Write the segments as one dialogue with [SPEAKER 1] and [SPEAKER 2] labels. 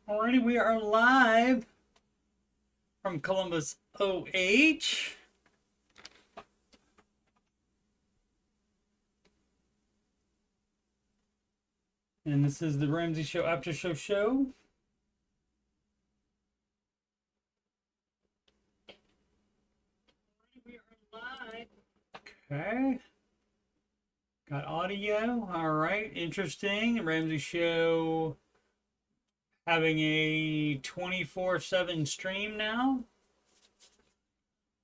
[SPEAKER 1] Alrighty, we are live from Columbus, OH. And this is the Ramsey Show Aftershow show. We are live. Okay. Got audio. Alright, interesting. Ramsey Show having a 24/7 stream now.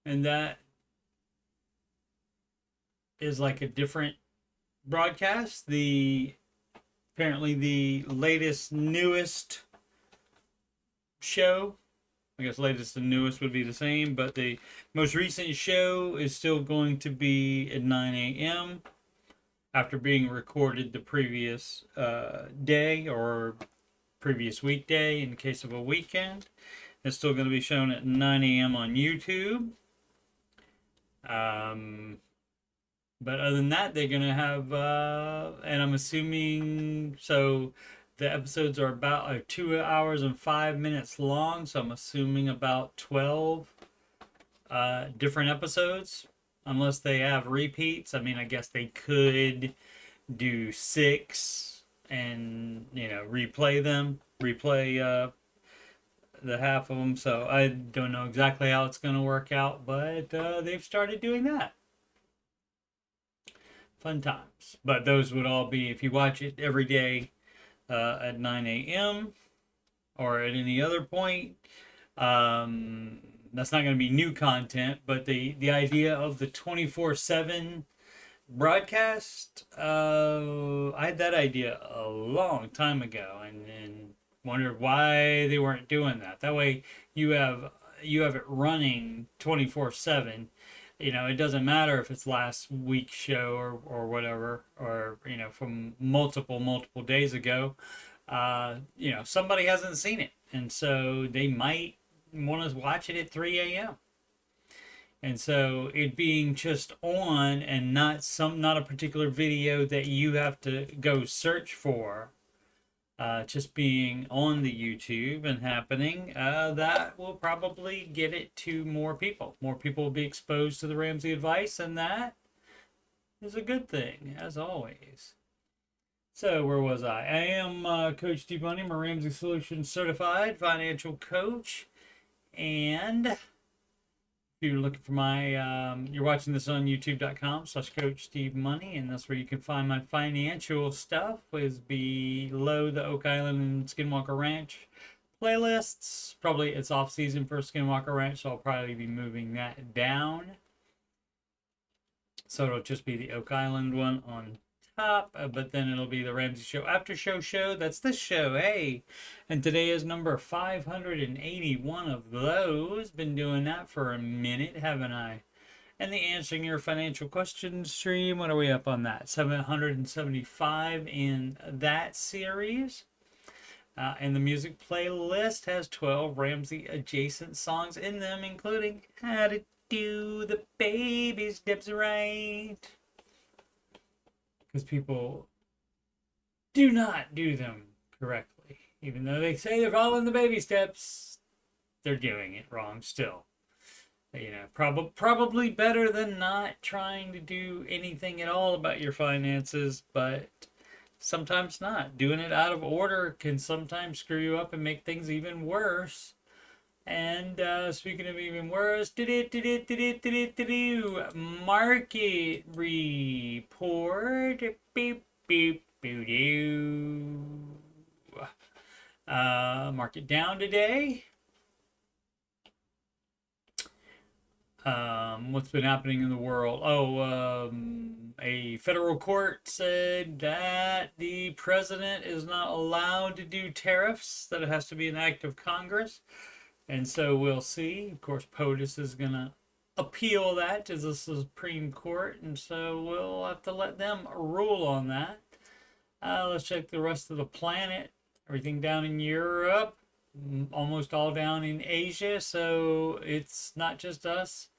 [SPEAKER 1] And that is like a different broadcast. Apparently the latest, newest show, I guess latest and newest would be the same, but the most recent show is still going to be at 9 a.m. after being recorded the previous day or previous weekday in case of a weekend. It's still going to be shown at 9 a.m. on YouTube. But other than that, they're going to have, and I'm assuming, so the episodes are about 2 hours and 5 minutes long. So I'm assuming about 12 different episodes, unless they have repeats. I mean, I guess they could do 6 and, replay the half of them. So I don't know exactly how it's going to work out, but they've started doing that. Fun times. But those would all be, if you watch it every day at 9 a.m. or at any other point, that's not going to be new content. But the idea of the 24/7 broadcast, I had that idea a long time ago, and wondered why they weren't doing that. That way you have it running 24/7. It doesn't matter if it's last week's show or whatever, or from multiple days ago. Somebody hasn't seen it, and so they might want to watch it at 3 a.m. And so it being just on and not a particular video that you have to go search for, just being on the YouTube and happening, that will probably get it to more people. More people will be exposed to the Ramsey advice, and that is a good thing, as always. So, where was I? I am Coach Steve Money. I'm a Ramsey Solutions certified financial coach. And if you're looking for you're watching this on youtube.com/Coach Steve Money, and that's where you can find my financial stuff, is below the Oak Island and Skinwalker Ranch playlists. Probably it's off season for Skinwalker Ranch, so I'll probably be moving that down. So it'll just be the Oak Island one on top, but then it'll be the Ramsey Show Aftershow show. That's this show, hey. And today is number 581 of those. Been doing that for a minute, haven't I? And the Answering Your Financial Questions stream, what are we up on that? 775 in that series. And the music playlist has 12 Ramsey adjacent songs in them, including How to Do the Baby Steps Right. Because people do not do them correctly. Even though they say they're following the baby steps, they're doing it wrong still. Probably better than not trying to do anything at all about your finances, but sometimes not. Doing it out of order can sometimes screw you up and make things even worse. And speaking of even worse, market report. Beep, beep, boo, doo. Market down today. What's been happening in the world? A federal court said that the president is not allowed to do tariffs, that it has to be an act of Congress. And so we'll see. Of course, POTUS is going to appeal that to the Supreme Court, and so we'll have to let them rule on that. Let's check the rest of the planet. Everything down in Europe, almost all down in Asia, so it's not just us.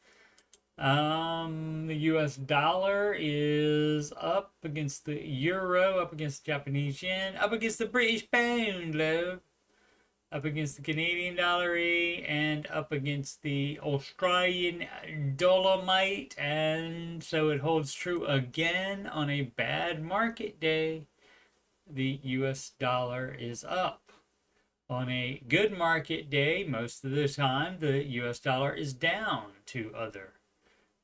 [SPEAKER 1] The US dollar is up against the euro, up against the Japanese yen, up against the British pound, love. up against the Canadian dollar and up against the Australian dolomite, and so it holds true again on a bad market day. The US dollar is up. On a good market day, most of the time, the US dollar is down to other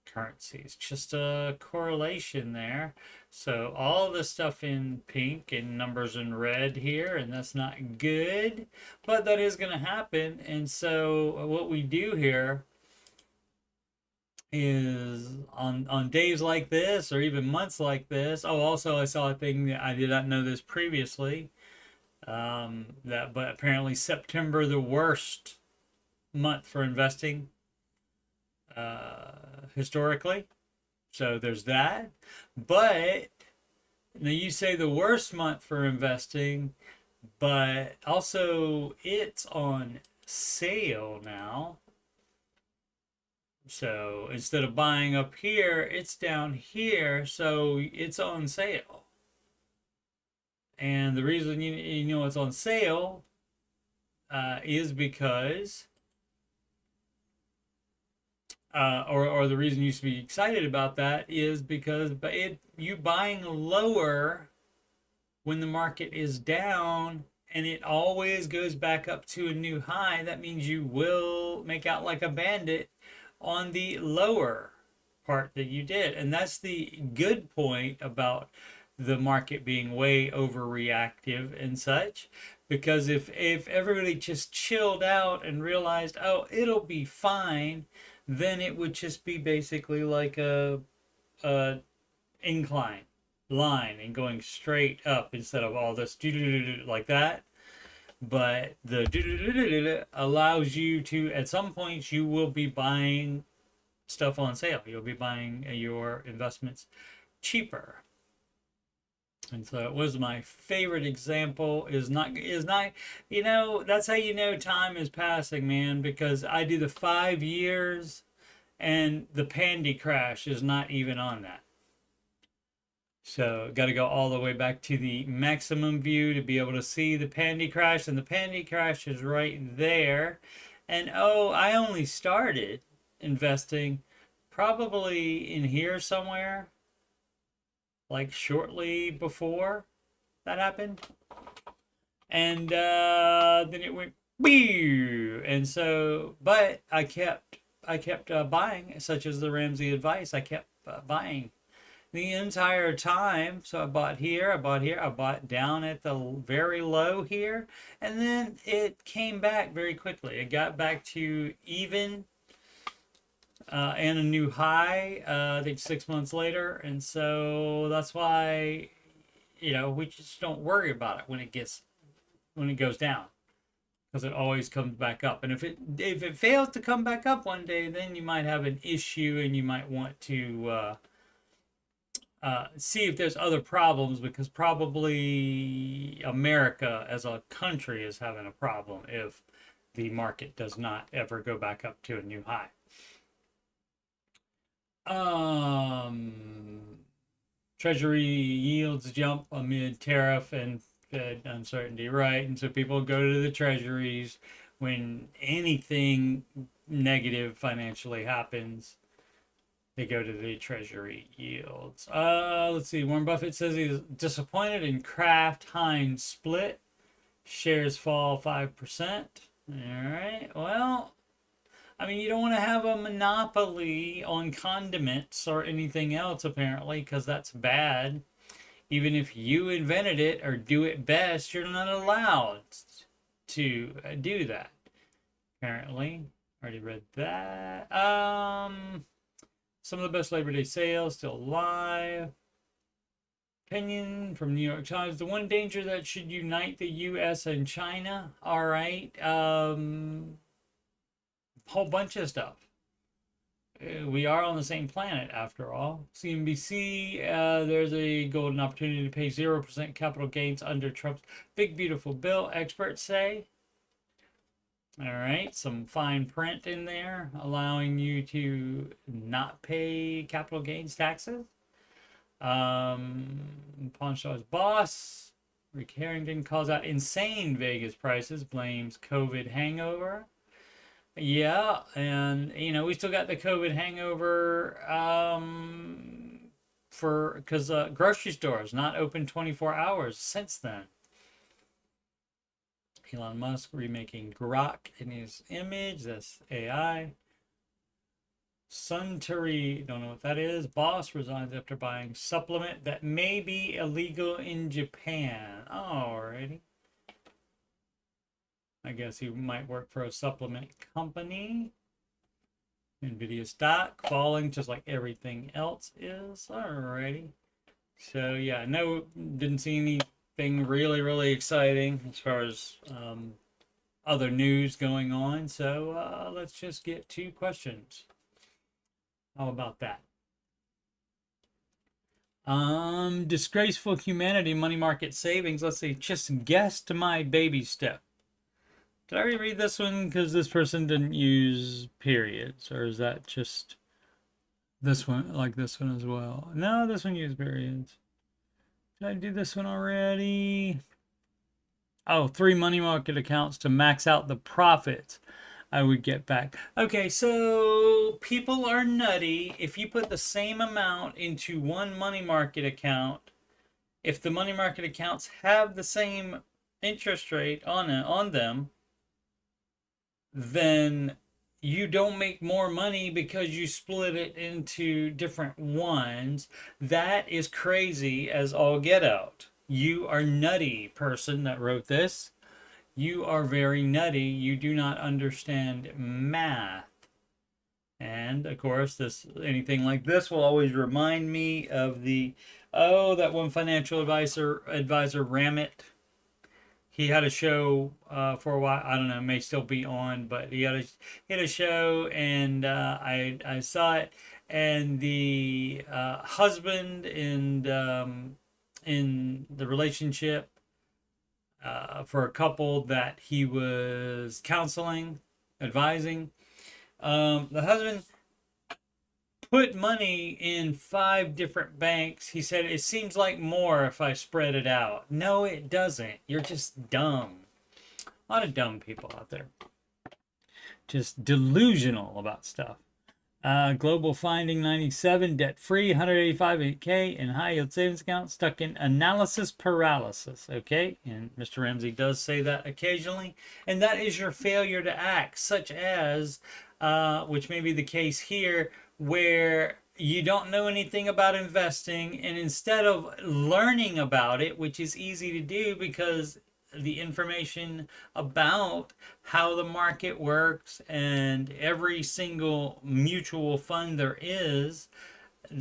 [SPEAKER 1] currencies. Just a correlation there. So all the stuff in pink and numbers in red here, and that's not good, but that is going to happen. And so what we do here is on days like this, or even months like this. Oh, also I saw a thing that I did not know this previously. But apparently September, the worst month for investing historically. So there's that. But now you say the worst month for investing, but also it's on sale now. So instead of buying up here, it's down here. So it's on sale. And the reason you know it's on sale is because, or the reason you should be excited about that is because you buying lower when the market is down and it always goes back up to a new high. That means you will make out like a bandit on the lower part that you did. And that's the good point about the market being way overreactive and such, because if everybody just chilled out and realized, oh, it'll be fine, then it would just be basically like a incline line and going straight up instead of all this like that. But the allows you to, at some points, you will be buying stuff on sale. You'll be buying your investments cheaper. And so it was my favorite example is not, you know, that's how you know time is passing, man, because I do the 5 years and the pandy crash is not even on that. So got to go all the way back to the maximum view to be able to see the pandy crash, and the pandy crash is right there. And oh, I only started investing probably in here somewhere, like shortly before that happened. And then it went boo. And so, but I kept buying, such as the Ramsey advice. I kept buying the entire time. So I bought here, I bought down at the very low here, and then it came back very quickly. It got back to even and a new high, I think 6 months later. And so that's why, you know, we just don't worry about it when it goes down, because it always comes back up. And if it fails to come back up one day, then you might have an issue and you might want to see if there's other problems, because probably America as a country is having a problem if the market does not ever go back up to a new high. Treasury yields jump amid tariff and Fed uncertainty, right? And so people go to the treasuries when anything negative financially happens. They go to the treasury yields. Let's see. Warren Buffett says he's disappointed in Kraft Heinz split. Shares fall 5%. All right. Well, I mean, you don't want to have a monopoly on condiments or anything else, apparently, because that's bad. Even if you invented it or do it best, you're not allowed to do that. Apparently. Already read that. Some of the best Labor Day sales still live. Opinion from New York Times. The one danger that should unite the U.S. and China. All right. Whole bunch of stuff. We are on the same planet after all. CNBC, there's a golden opportunity to pay 0% capital gains under Trump's big beautiful bill, experts say. All right, some fine print in there allowing you to not pay capital gains taxes. Pawn Shop's boss Rick Harrington calls out insane Vegas prices, blames COVID hangover. Yeah, and we still got the COVID hangover because grocery stores not open 24 hours since then. Elon Musk remaking Grok in his image. That's AI. Suntory, don't know what that is. Boss resigns after buying supplement that may be illegal in Japan. Alrighty. I guess he might work for a supplement company. Nvidia stock falling just like everything else is. Alrighty. So yeah, no, didn't see anything really exciting as far as other news going on. So let's just get to questions. How about that? Disgraceful humanity, money market savings. Let's see, just guessed my baby step. Did I already read this one? Because this person didn't use periods. Or is that just this one, like this one as well? No, this one used periods. Did I do this one already? Oh, 3 money market accounts to max out the profits I would get back. Okay, so people are nutty. If you put the same amount into one money market account, if the money market accounts have the same interest rate on them, then you don't make more money because you split it into different ones. That is crazy as all get out. You are nutty, person that wrote this. You are very nutty. You do not understand math. And of course, anything like this will always remind me of that one financial advisor Ramsey. He had a show for a while. I don't know, it may still be on, but he had a show, and I saw it. And the husband in the relationship for a couple that he was counseling, advising, the husband put money in 5 different banks. He said, it seems like more if I spread it out. No, it doesn't. You're just dumb. A lot of dumb people out there. Just delusional about stuff. Global finding 97, debt free, 185K in high yield savings account, stuck in analysis paralysis. Okay, and Mr. Ramsey does say that occasionally, and that is your failure to act, such as, which may be the case here, where you don't know anything about investing, and instead of learning about it, which is easy to do because the information about how the market works and every single mutual fund there is,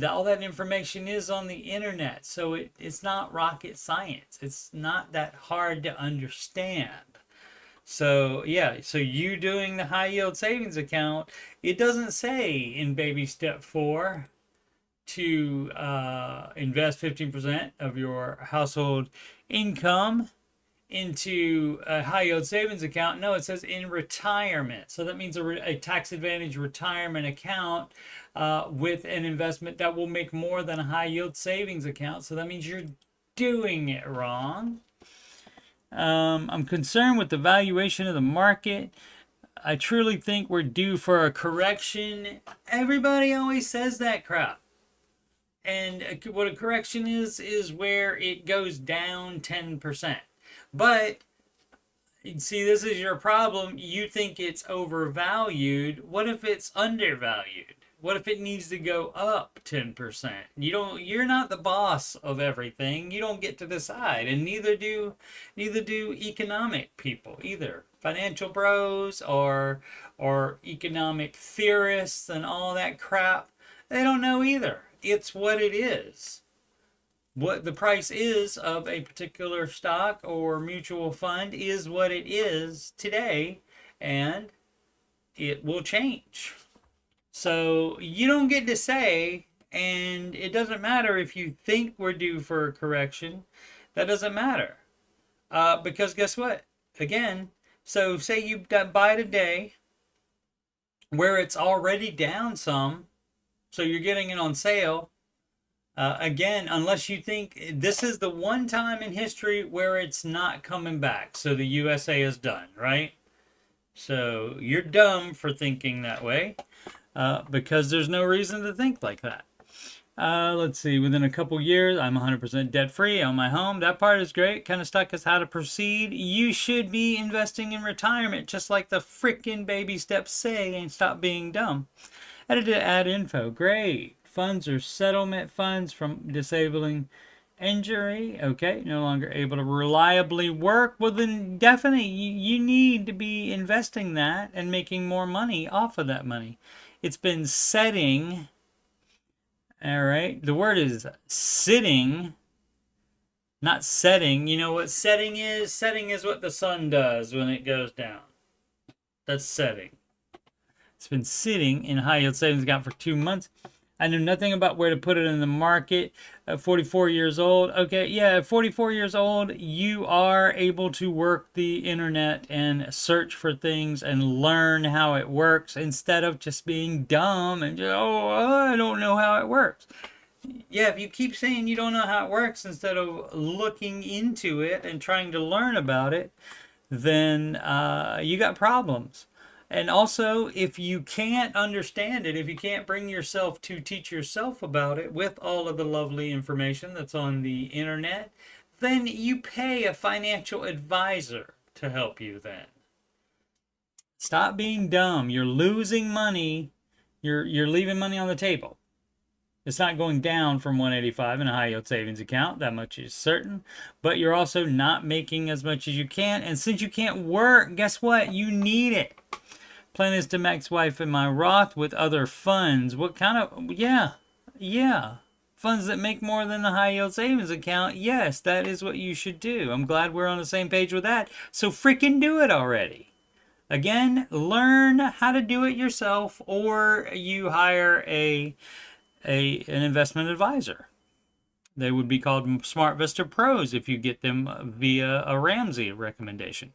[SPEAKER 1] all that information is on the internet. So it's not rocket science. It's not that hard to understand. So yeah, so you doing the high yield savings account, it doesn't say in baby step 4 to invest 15% of your household income into a high yield savings account. No, it says in retirement. So that means a tax advantage retirement account with an investment that will make more than a high yield savings account. So that means you're doing it wrong. I'm concerned with the valuation of the market. I truly think we're due for a correction. Everybody always says that crap. And what a correction is where it goes down 10%. But, see, this is your problem. You think it's overvalued. What if it's undervalued? What if it needs to go up 10%? You're not the boss of everything. You don't get to decide, and neither do economic people either. Financial bros or economic theorists and all that crap. They don't know either. It's what it is. What the price is of a particular stock or mutual fund is what it is today, and it will change. So you don't get to say, and it doesn't matter if you think we're due for a correction. That doesn't matter. Because guess what? Again, so say you buy today where it's already down some, so you're getting it on sale. Again, unless you think this is the one time in history where it's not coming back. So the USA is done, right? So you're dumb for thinking that way, because there's no reason to think like that. Let's see, within a couple years, I'm 100% debt free on my home. That part is great. Kind of stuck as how to proceed. You should be investing in retirement, just like the freaking baby steps say, and stop being dumb. Edited add info. Great. Funds or settlement funds from disabling injury. Okay, no longer able to reliably work. Well, then definitely you need to be investing that and making more money off of that money. It's been setting. All right, the word is sitting, not setting. You know what setting is? Setting is what the sun does when it goes down. That's setting. It's been sitting in high yield savings account for 2 months. I knew nothing about where to put it in the market. 44 years old. Okay, yeah, 44 years old, you are able to work the internet and search for things and learn how it works instead of just being dumb and just, oh, I don't know how it works. Yeah, if you keep saying you don't know how it works instead of looking into it and trying to learn about it, then you got problems. And also, if you can't understand it, if you can't bring yourself to teach yourself about it with all of the lovely information that's on the internet, then you pay a financial advisor to help you then. Stop being dumb. You're losing money. You're leaving money on the table. It's not going down from 185 in a high yield savings account. That much is certain. But you're also not making as much as you can. And since you can't work, guess what? You need it. Plan is to max wife in my Roth with other funds. What kind of, yeah. Funds that make more than the high yield savings account. Yes, that is what you should do. I'm glad we're on the same page with that. So freaking do it already. Again, learn how to do it yourself, or you hire an investment advisor. They would be called Smart Vista Pros if you get them via a Ramsey recommendation.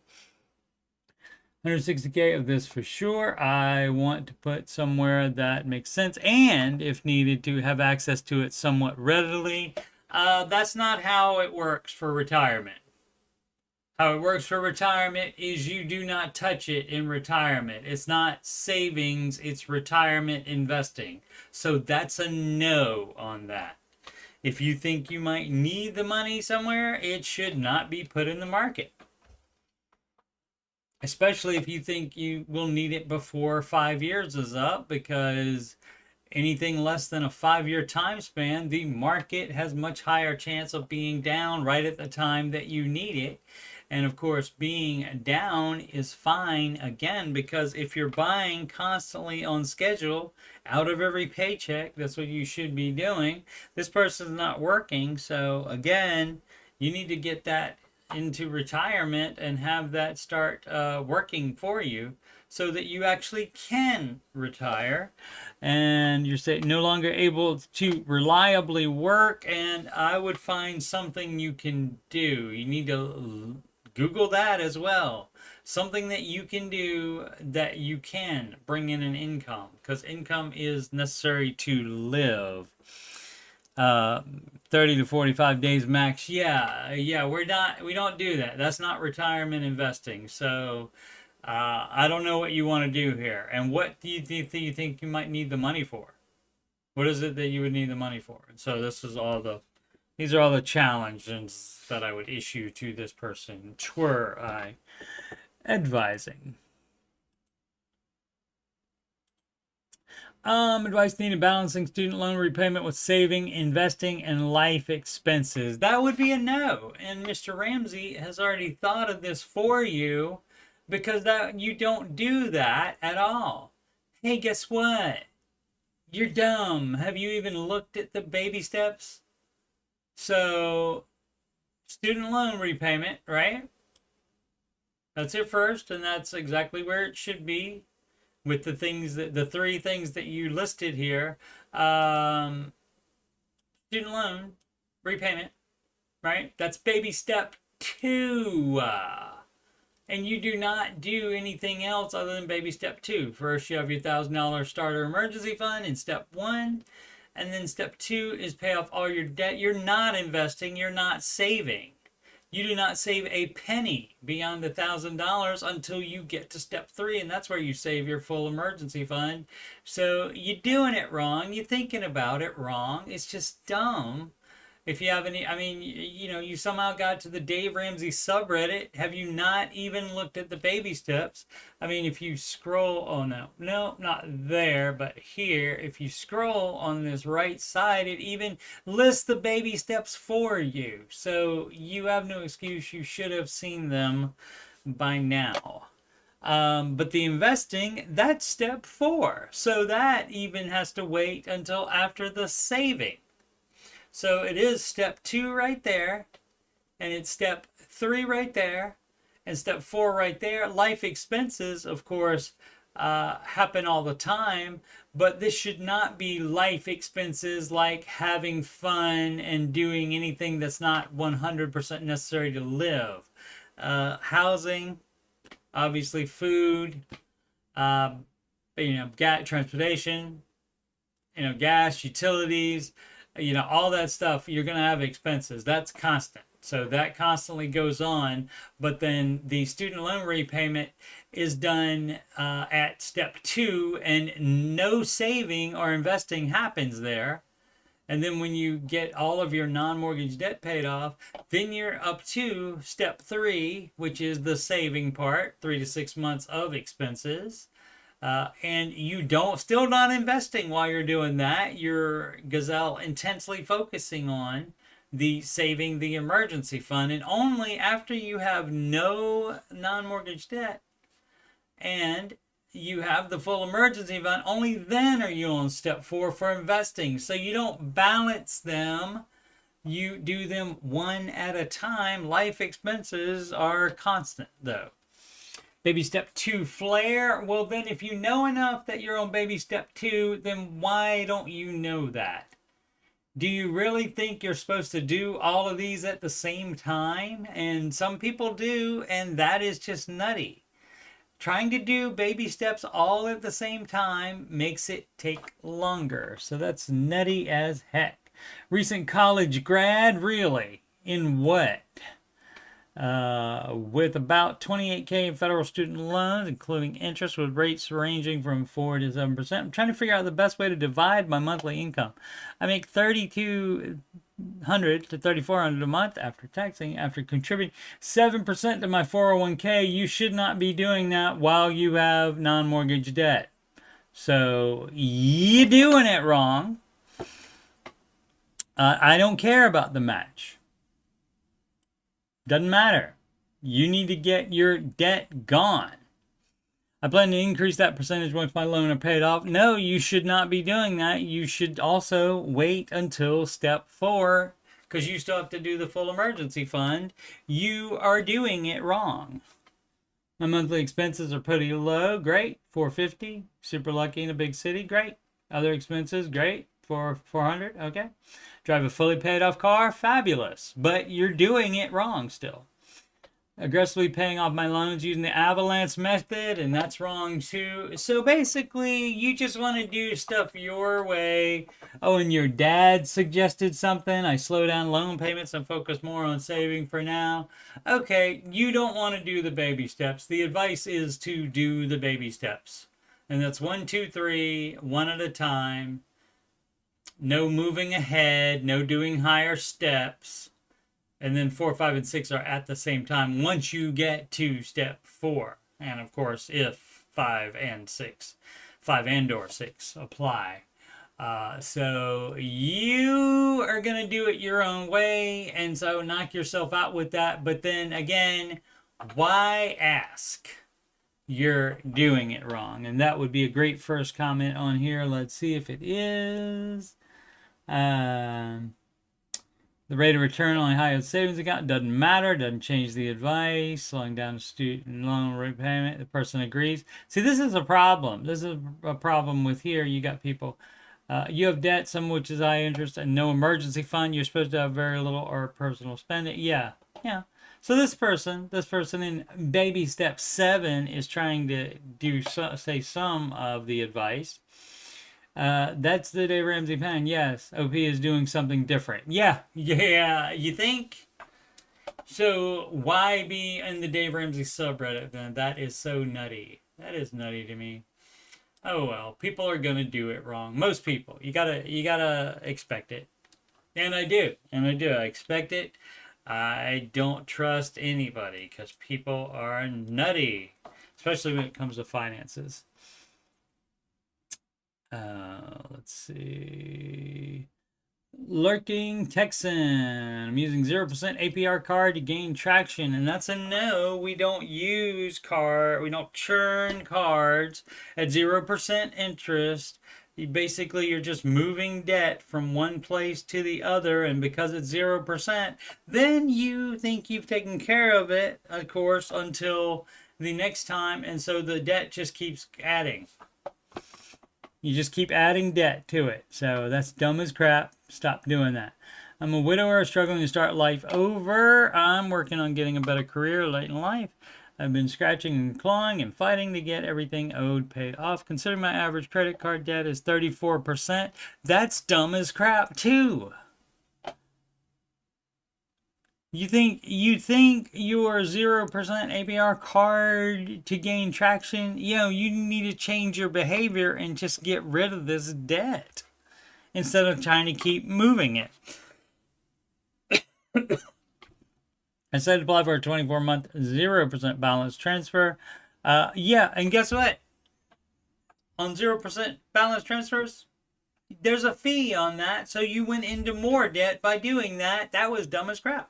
[SPEAKER 1] 160K of this for sure. I want to put somewhere that makes sense, and if needed, to have access to it somewhat readily. That's not how it works for retirement. How it works for retirement is you do not touch it in retirement. It's not savings, it's retirement investing. So that's a no on that. If you think you might need the money somewhere, it should not be put in the market. Especially if you think you will need it before 5 years is up, because anything less than a 5-year time span, the market has much higher chance of being down right at the time that you need it. And of course, being down is fine again, because if you're buying constantly on schedule out of every paycheck, that's what you should be doing. This person's not working. So again, you need to get that into retirement and have that start working for you so that you actually can retire. And you're no longer able to reliably work, and I would find something you can do. You need to Google that as well. Something that you can do that you can bring in an income, because income is necessary to live. 30 to 45 days max. Yeah, we don't do that. That's not retirement investing. So I don't know what you want to do here. And what do you think you might need the money for? What is it that you would need the money for? And so these are all the challenges that I would issue to this person were I advising. Advice needed: balancing student loan repayment with saving, investing, and life expenses. That would be a no. And Mr. Ramsey has already thought of this for you, because you don't do that at all. Hey, guess what? You're dumb. Have you even looked at the baby steps? So, student loan repayment, right? That's it first, and that's exactly where it should be. With the three things that you listed here, student loan repayment, right? That's baby step 2. And you do not do anything else other than baby step 2. First, you have your $1,000 starter emergency fund in step 1. And then step 2 is pay off all your debt. You're not investing, you're not saving. You do not save a penny beyond $1,000 until you get to step 3, and that's where you save your full emergency fund. So you're doing it wrong. You're thinking about it wrong. It's just dumb. If you have any, I mean, you somehow got to the Dave Ramsey subreddit. Have you not even looked at the baby steps? I mean, if you scroll, oh no, not there, but here, if you scroll on this right side, it even lists the baby steps for you. So you have no excuse. You should have seen them by now. But the investing, that's step 4. So that even has to wait until after the saving. So it is step 2 right there, and it's step 3 right there, and step 4 right there. Life expenses, of course, happen all the time, but this should not be life expenses like having fun and doing anything that's not 100% necessary to live. Housing, obviously food, transportation, gas, utilities, all that stuff, you're going to have expenses. That's constant. So that constantly goes on. But then the student loan repayment is done at step 2, and no saving or investing happens there. And then when you get all of your non-mortgage debt paid off, then you're up to step 3, which is the saving part, 3 to 6 months of expenses. And you still not investing while you're doing that. You're gazelle intensely focusing on the saving the emergency fund, and only after you have no non-mortgage debt and you have the full emergency fund, only then are you on step 4 for investing. So you don't balance them. You do them one at a time. Life expenses are constant though. Baby step 2, flare. Well, then if you know enough that you're on baby step 2, then why don't you know that? Do you really think you're supposed to do all of these at the same time? And some people do, and that is just nutty. Trying to do baby steps all at the same time makes it take longer. So that's nutty as heck. Recent college grad, really? In what? With about $28,000 in federal student loans, including interest, with rates ranging from 4 to 7%. I'm trying to figure out the best way to divide my monthly income. I make $3,200 to $3,400 a month after taxing, after contributing 7% to my 401k. You should not be doing that while you have non-mortgage debt. So you're doing it wrong. I don't care about the match. Doesn't matter. You need to get your debt gone. I plan to increase that percentage once my loan are paid off. No, you should not be doing that. You should also wait until step 4, because you still have to do the full emergency fund. You are doing it wrong. My monthly expenses are pretty low. Great. $450. Super lucky in a big city. Great. Other expenses. Great. $400. Okay. Drive a fully paid off car. Fabulous. But you're doing it wrong still. Aggressively paying off my loans using the avalanche method, and that's wrong too. So basically, you just want to do stuff your way. Oh, and your dad suggested something. I slow down loan payments and focus more on saving for now. Okay, you don't want to do the baby steps. The advice is to do the baby steps. And that's 1, 2, 3, one at a time. No moving ahead, no doing higher steps. And then 4, 5, and 6 are at the same time once you get to step 4. And of course, if 5 and or 6 apply. So you are going to do it your own way. And so knock yourself out with that. But then again, why ask? You're doing it wrong. And that would be a great first comment on here. Let's see if it is. The rate of return on a high-yield savings account doesn't matter, doesn't change the advice. Slowing down student loan repayment, the person agrees. See, this is a problem. This is a problem with here. You got people, you have debt, some of which is high interest, and no emergency fund. You're supposed to have very little or personal spending. Yeah. So this person in baby step 7 is trying to say some of the advice. That's the Dave Ramsey pen. Yes, OP is doing something different. Yeah, yeah. You think? So why be in the Dave Ramsey subreddit then? That is so nutty. That is nutty to me. Oh well, people are gonna do it wrong. Most people. You gotta expect it. And I do. And I do. I expect it. I don't trust anybody because people are nutty, especially when it comes to finances. Let's see. Lurking Texan. I'm using 0% APR card to gain traction. And that's a no. We don't use we don't churn cards at 0% interest. You're just moving debt from one place to the other, and because it's 0%, then you think you've taken care of it, of course, until the next time, and so the debt just keeps adding. You just keep adding debt to it. So that's dumb as crap. Stop doing that. I'm a widower struggling to start life over. I'm working on getting a better career late in life. I've been scratching and clawing and fighting to get everything owed paid off. Considering my average credit card debt is 34%, that's dumb as crap too. You think your 0% APR card to gain traction, you need to change your behavior and just get rid of this debt instead of trying to keep moving it. I said to apply for a 24-month 0% balance transfer. Yeah, and guess what? On 0% balance transfers, there's a fee on that, so you went into more debt by doing that. That was dumb as crap.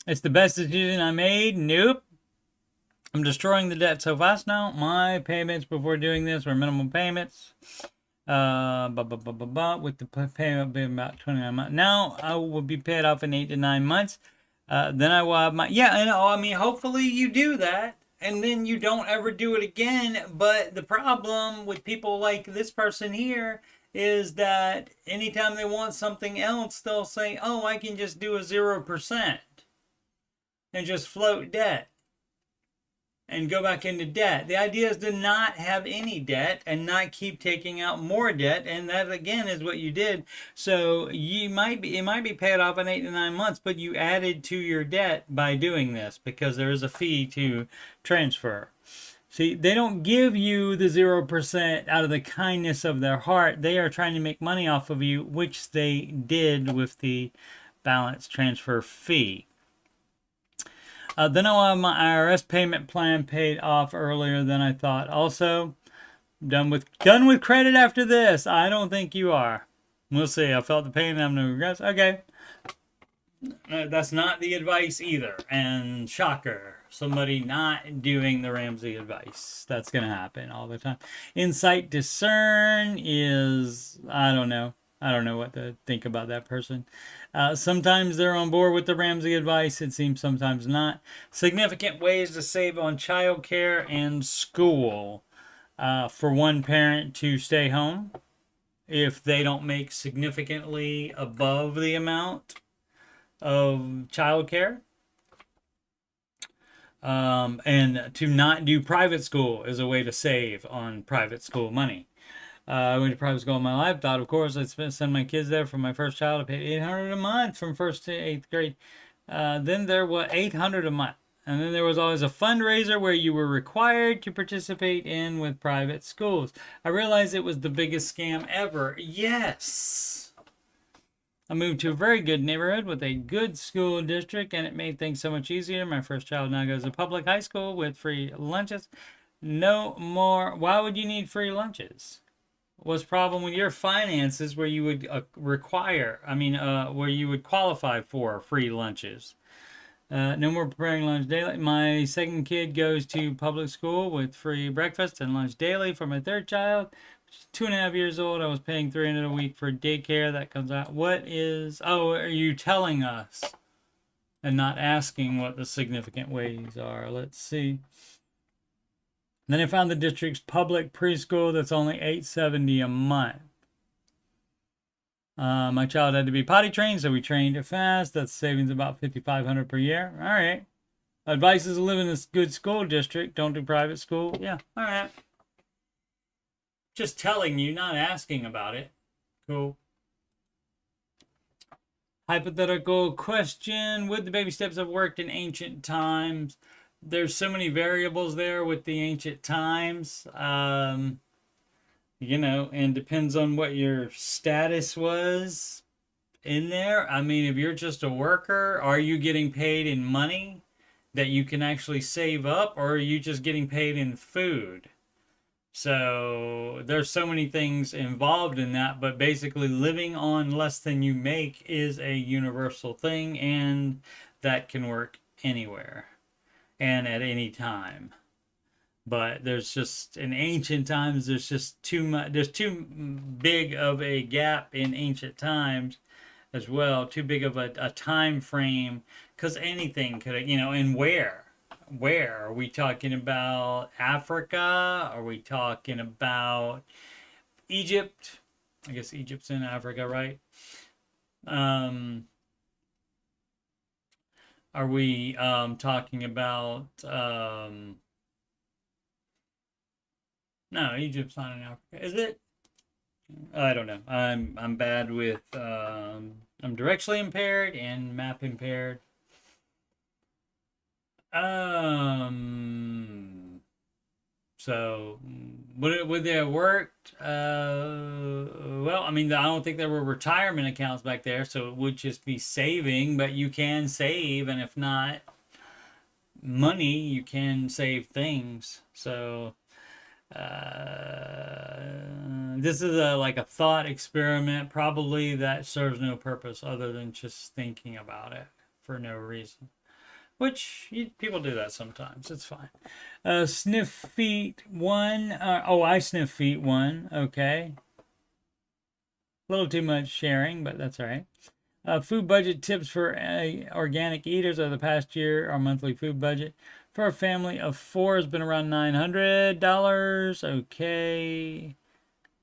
[SPEAKER 1] It's the best decision I made. Nope. I'm destroying the debt so fast now. My payments before doing this were minimal payments. With the payment being about 29 months. Now I will be paid off in 8 to 9 months. Then I will have my... Yeah, I mean, hopefully you do that. And then you don't ever do it again. But the problem with people like this person here is that anytime they want something else, they'll say, oh, I can just do a 0% and just float debt and go back into debt. The idea is to not have any debt and not keep taking out more debt, and that again is what you did. So it might be paid off in 8 to 9 months, but you added to your debt by doing this because there is a fee to transfer. See, they don't give you the 0% out of the kindness of their heart. They are trying to make money off of you, which they did with the balance transfer fee. Then I'll have my IRS payment plan paid off earlier than I thought. Also, done with credit after this. I don't think you are. We'll see. I felt the pain and I have no regrets. Okay. That's not the advice either. And shocker, somebody not doing the Ramsey advice. That's going to happen all the time. Insight discern is, I don't know. I don't know what to think about that person. Sometimes they're on board with the Ramsey advice. It seems sometimes not. Significant ways to save on childcare and school. For one parent to stay home if they don't make significantly above the amount of childcare. And to not do private school is a way to save on private school money. I went to private school all my life. Thought, of course, I'd send my kids there for my first child. I paid $800 a month from 1st to 8th grade. Then there was $800 a month. And then there was always a fundraiser where you were required to participate in with private schools. I realized it was the biggest scam ever. Yes. I moved to a very good neighborhood with a good school district, and it made things so much easier. My first child now goes to public high school with free lunches. No more. Why would you need free lunches? What's the problem with your finances where you would where you would qualify for free lunches? No more preparing lunch daily. My second kid goes to public school with free breakfast and lunch daily for my third child, which is 2.5 years old. I was paying $300 a week for daycare. That comes out. Are you telling us and not asking what the significant ways are? Let's see. Then I found the district's public preschool that's only $870 a month. My child had to be potty trained, so we trained it fast. That's savings about $5,500 per year. All right. Advice is to live in a good school district. Don't do private school. Yeah, all right. Just telling you, not asking about it. Cool. Hypothetical question. Would the baby steps have worked in ancient times? There's so many variables there with the ancient times. And depends on what your status was in there. I mean, if you're just a worker, are you getting paid in money that you can actually save up, or are you just getting paid in food? So there's so many things involved in that, but basically living on less than you make is a universal thing, and that can work anywhere and at any time. But there's just, in ancient times, there's just too much, there's too big of a gap in ancient times as well, too big of a time frame, because anything could, and where are we talking about? Africa? Are we talking about Egypt? I guess Egypt's in Africa, right? Are we talking about no, Egypt's not in Africa, is it? I don't know. I'm bad with I'm directionally impaired and map impaired. So would they have worked? Well, I mean, I don't think there were retirement accounts back there, so it would just be saving. But you can save, and if not money, you can save things. So this is like a thought experiment, probably, that serves no purpose other than just thinking about it for no reason. Which people do that sometimes. It's fine. Sniff feet one. I sniff feet one. Okay. A little too much sharing, but that's all right. Food budget tips for organic eaters over the past year. Our monthly food budget for a family of 4 has been around $900. Okay.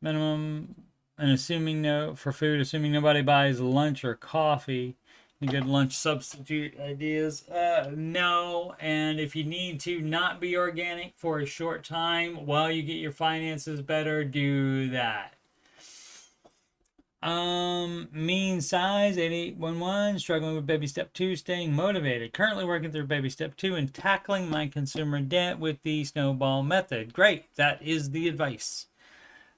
[SPEAKER 1] Minimum. And assuming nobody buys lunch or coffee. Any good lunch substitute ideas? No. And if you need to not be organic for a short time while you get your finances better, do that. Mean size 8811, struggling with baby step 2, staying motivated. Currently working through baby step 2 and tackling my consumer debt with the snowball method. Great. That is the advice.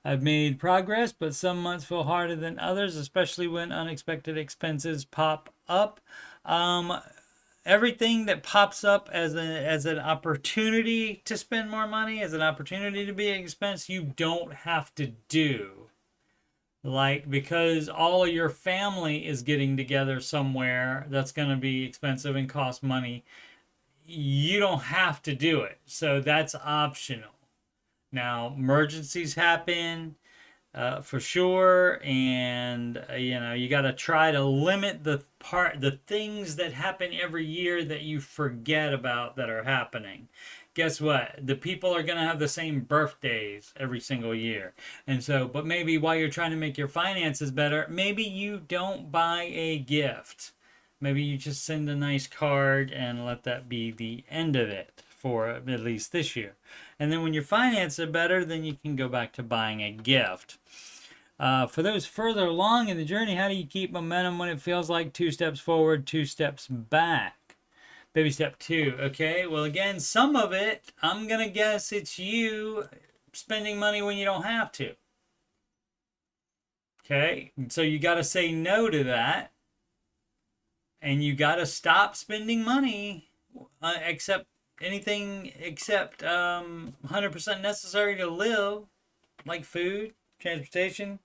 [SPEAKER 1] I've made progress, but some months feel harder than others, especially when unexpected expenses pop up. Everything that pops up as an opportunity to spend more money, as an opportunity to be an expense, you don't have to do. Like, because all of your family is getting together somewhere that's going to be expensive and cost money, you don't have to do it. So that's optional. Now, emergencies happen for sure, and you got to try to limit the things that happen every year that you forget about that are happening. Guess what? The people are going to have the same birthdays every single year. And so, but maybe while you're trying to make your finances better, maybe you don't buy a gift. Maybe you just send a nice card and let that be the end of it for at least this year. And then when your finances are better, then you can go back to buying a gift. For those further along in the journey, how do you keep momentum when it feels like 2 steps forward, 2 steps back? Baby step 2. Okay, well, again, some of it, I'm going to guess it's you spending money when you don't have to. Okay, so you got to say no to that. And you got to stop spending money except 100% necessary to live, like food, transportation,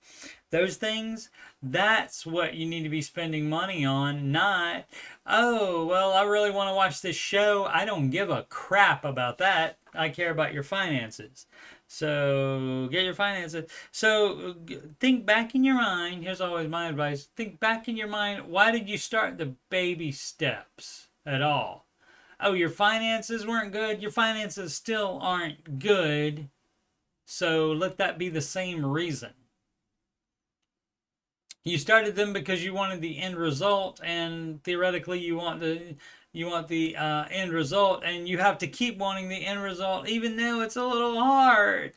[SPEAKER 1] those things. That's what you need to be spending money on, not, oh, well, I really want to watch this show. I don't give a crap about that. I care about your finances. So get your finances. So think back in your mind. Here's always my advice. Think back in your mind. Why did you start the baby steps at all? Oh, your finances weren't good. Your finances still aren't good. So let that be the same reason. You started them because you wanted the end result, and theoretically you want You want the end result, and you have to keep wanting the end result, even though it's a little hard.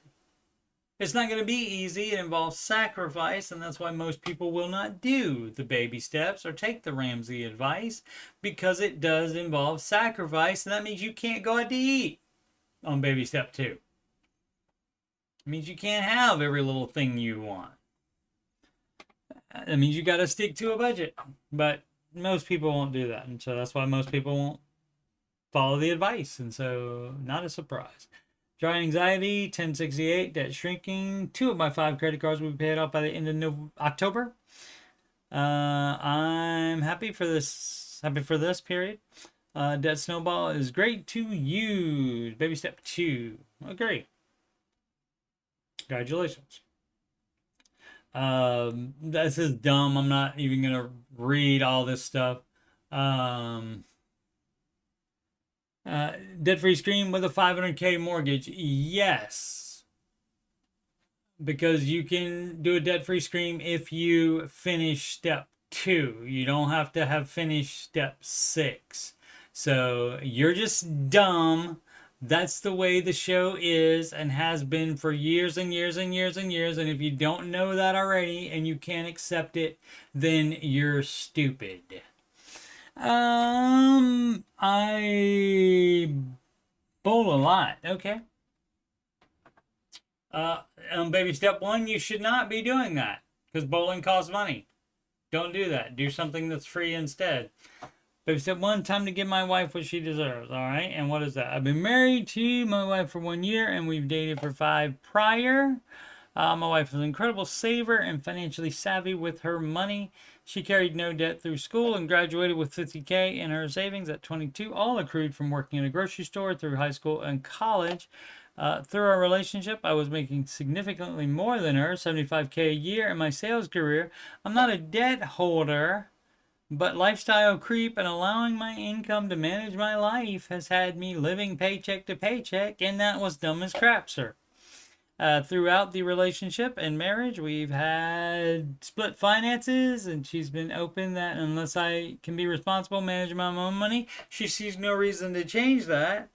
[SPEAKER 1] It's not going to be easy. It involves sacrifice, and that's why most people will not do the baby steps or take the Ramsey advice, because it does involve sacrifice, and that means you can't go out to eat on baby step 2. It means you can't have every little thing you want. That means you got to stick to a budget, but most people won't do that, and so that's why most people won't follow the advice, and so not a surprise. Dry anxiety, 1068, debt shrinking. 2 of my 5 credit cards will be paid off by the end of October. I'm happy for this. Happy for this period. Debt snowball is great to use. Baby step 2. Oh, great. Congratulations. This is dumb. I'm not even gonna read all this stuff. Debt-free stream with a $500K mortgage. Yes. Because you can do a debt-free stream if you finish step 2. You don't have to have finished step 6. So you're just dumb. That's the way the show is and has been for years and years and years and years. And if you don't know that already and you can't accept it, then you're stupid. I bowl a lot. Okay. Baby step 1, you should not be doing that because bowling costs money. Don't do that. Do something that's free instead. Baby step 1, time to give my wife what she deserves. All right. And what is that? I've been married to my wife for 1 year and we've dated for 5 prior. My wife is an incredible saver and financially savvy with her money. She carried no debt through school and graduated with $50K in her savings at 22, all accrued from working in a grocery store through high school and college. Through our relationship, I was making significantly more than her, $75K a year in my sales career. I'm not a debt holder, but lifestyle creep and allowing my income to manage my life has had me living paycheck to paycheck, and that was dumb as crap, sir. Throughout the relationship and marriage, we've had split finances, and she's been open that unless I can be responsible managing my own money, she sees no reason to change that.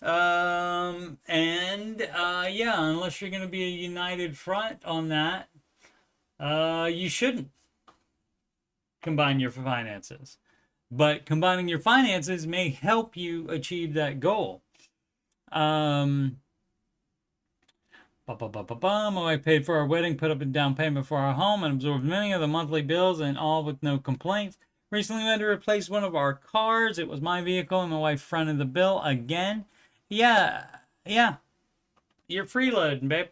[SPEAKER 1] Yeah, unless you're going to be a united front on that, you shouldn't combine your finances. But combining your finances may help you achieve that goal. My wife paid for our wedding, put up a down payment for our home, and absorbed many of the monthly bills, and all with no complaints. Recently, we had to replace one of our cars. It was my vehicle, and my wife fronted the bill again. Yeah. You're freeloading, babe.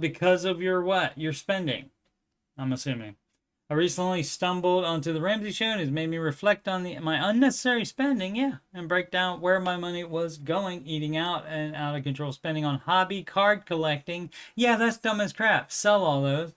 [SPEAKER 1] Because of your what? Your spending, I'm assuming. I recently stumbled onto the Ramsey show and it's made me reflect on my unnecessary spending, and break down where my money was going, eating out and out of control spending on hobby card collecting. Yeah, that's dumb as crap. Sell all those.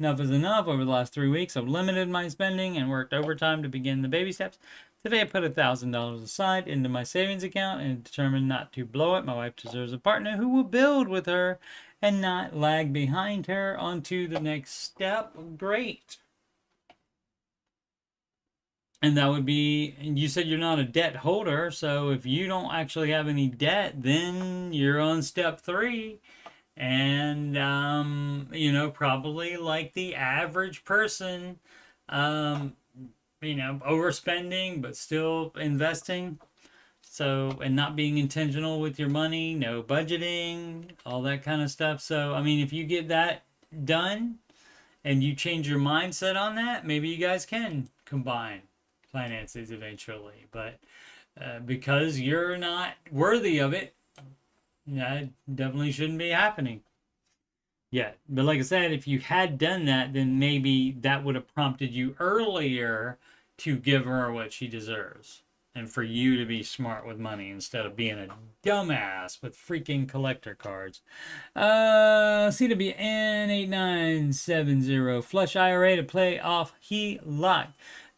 [SPEAKER 1] Enough is enough. Over the last 3 weeks, I've limited my spending and worked overtime to begin the baby steps. Today, I put $1,000 aside into my savings account and determined not to blow it. My wife deserves a partner who will build with her and not lag behind her onto the next step. Great. And that would be, you said you're not a debt holder, so if you don't actually have any debt, then you're on step 3. And, probably like the average person, overspending, but still investing. So, and not being intentional with your money, no budgeting, all that kind of stuff. So, if you get that done and you change your mindset on that, maybe you guys can combine finances eventually, but because you're not worthy of it, that definitely shouldn't be happening yet. But like I said, if you had done that, then maybe that would have prompted you earlier to give her what she deserves and for you to be smart with money instead of being a dumbass with freaking collector cards. CWN 8970 flush IRA to play off HELOC.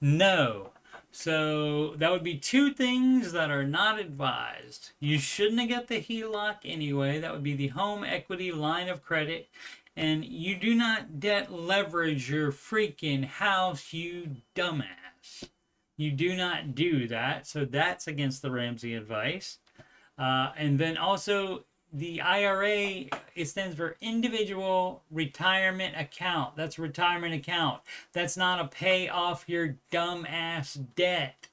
[SPEAKER 1] No. So that would be 2 things that are not advised. You shouldn't have got the HELOC anyway. That would be the home equity line of credit. And you do not debt leverage your freaking house, you dumbass. You do not do that. So that's against the Ramsey advice. And then also the IRA, it stands for Individual Retirement Account. That's a retirement account. That's not a pay off your dumb ass debt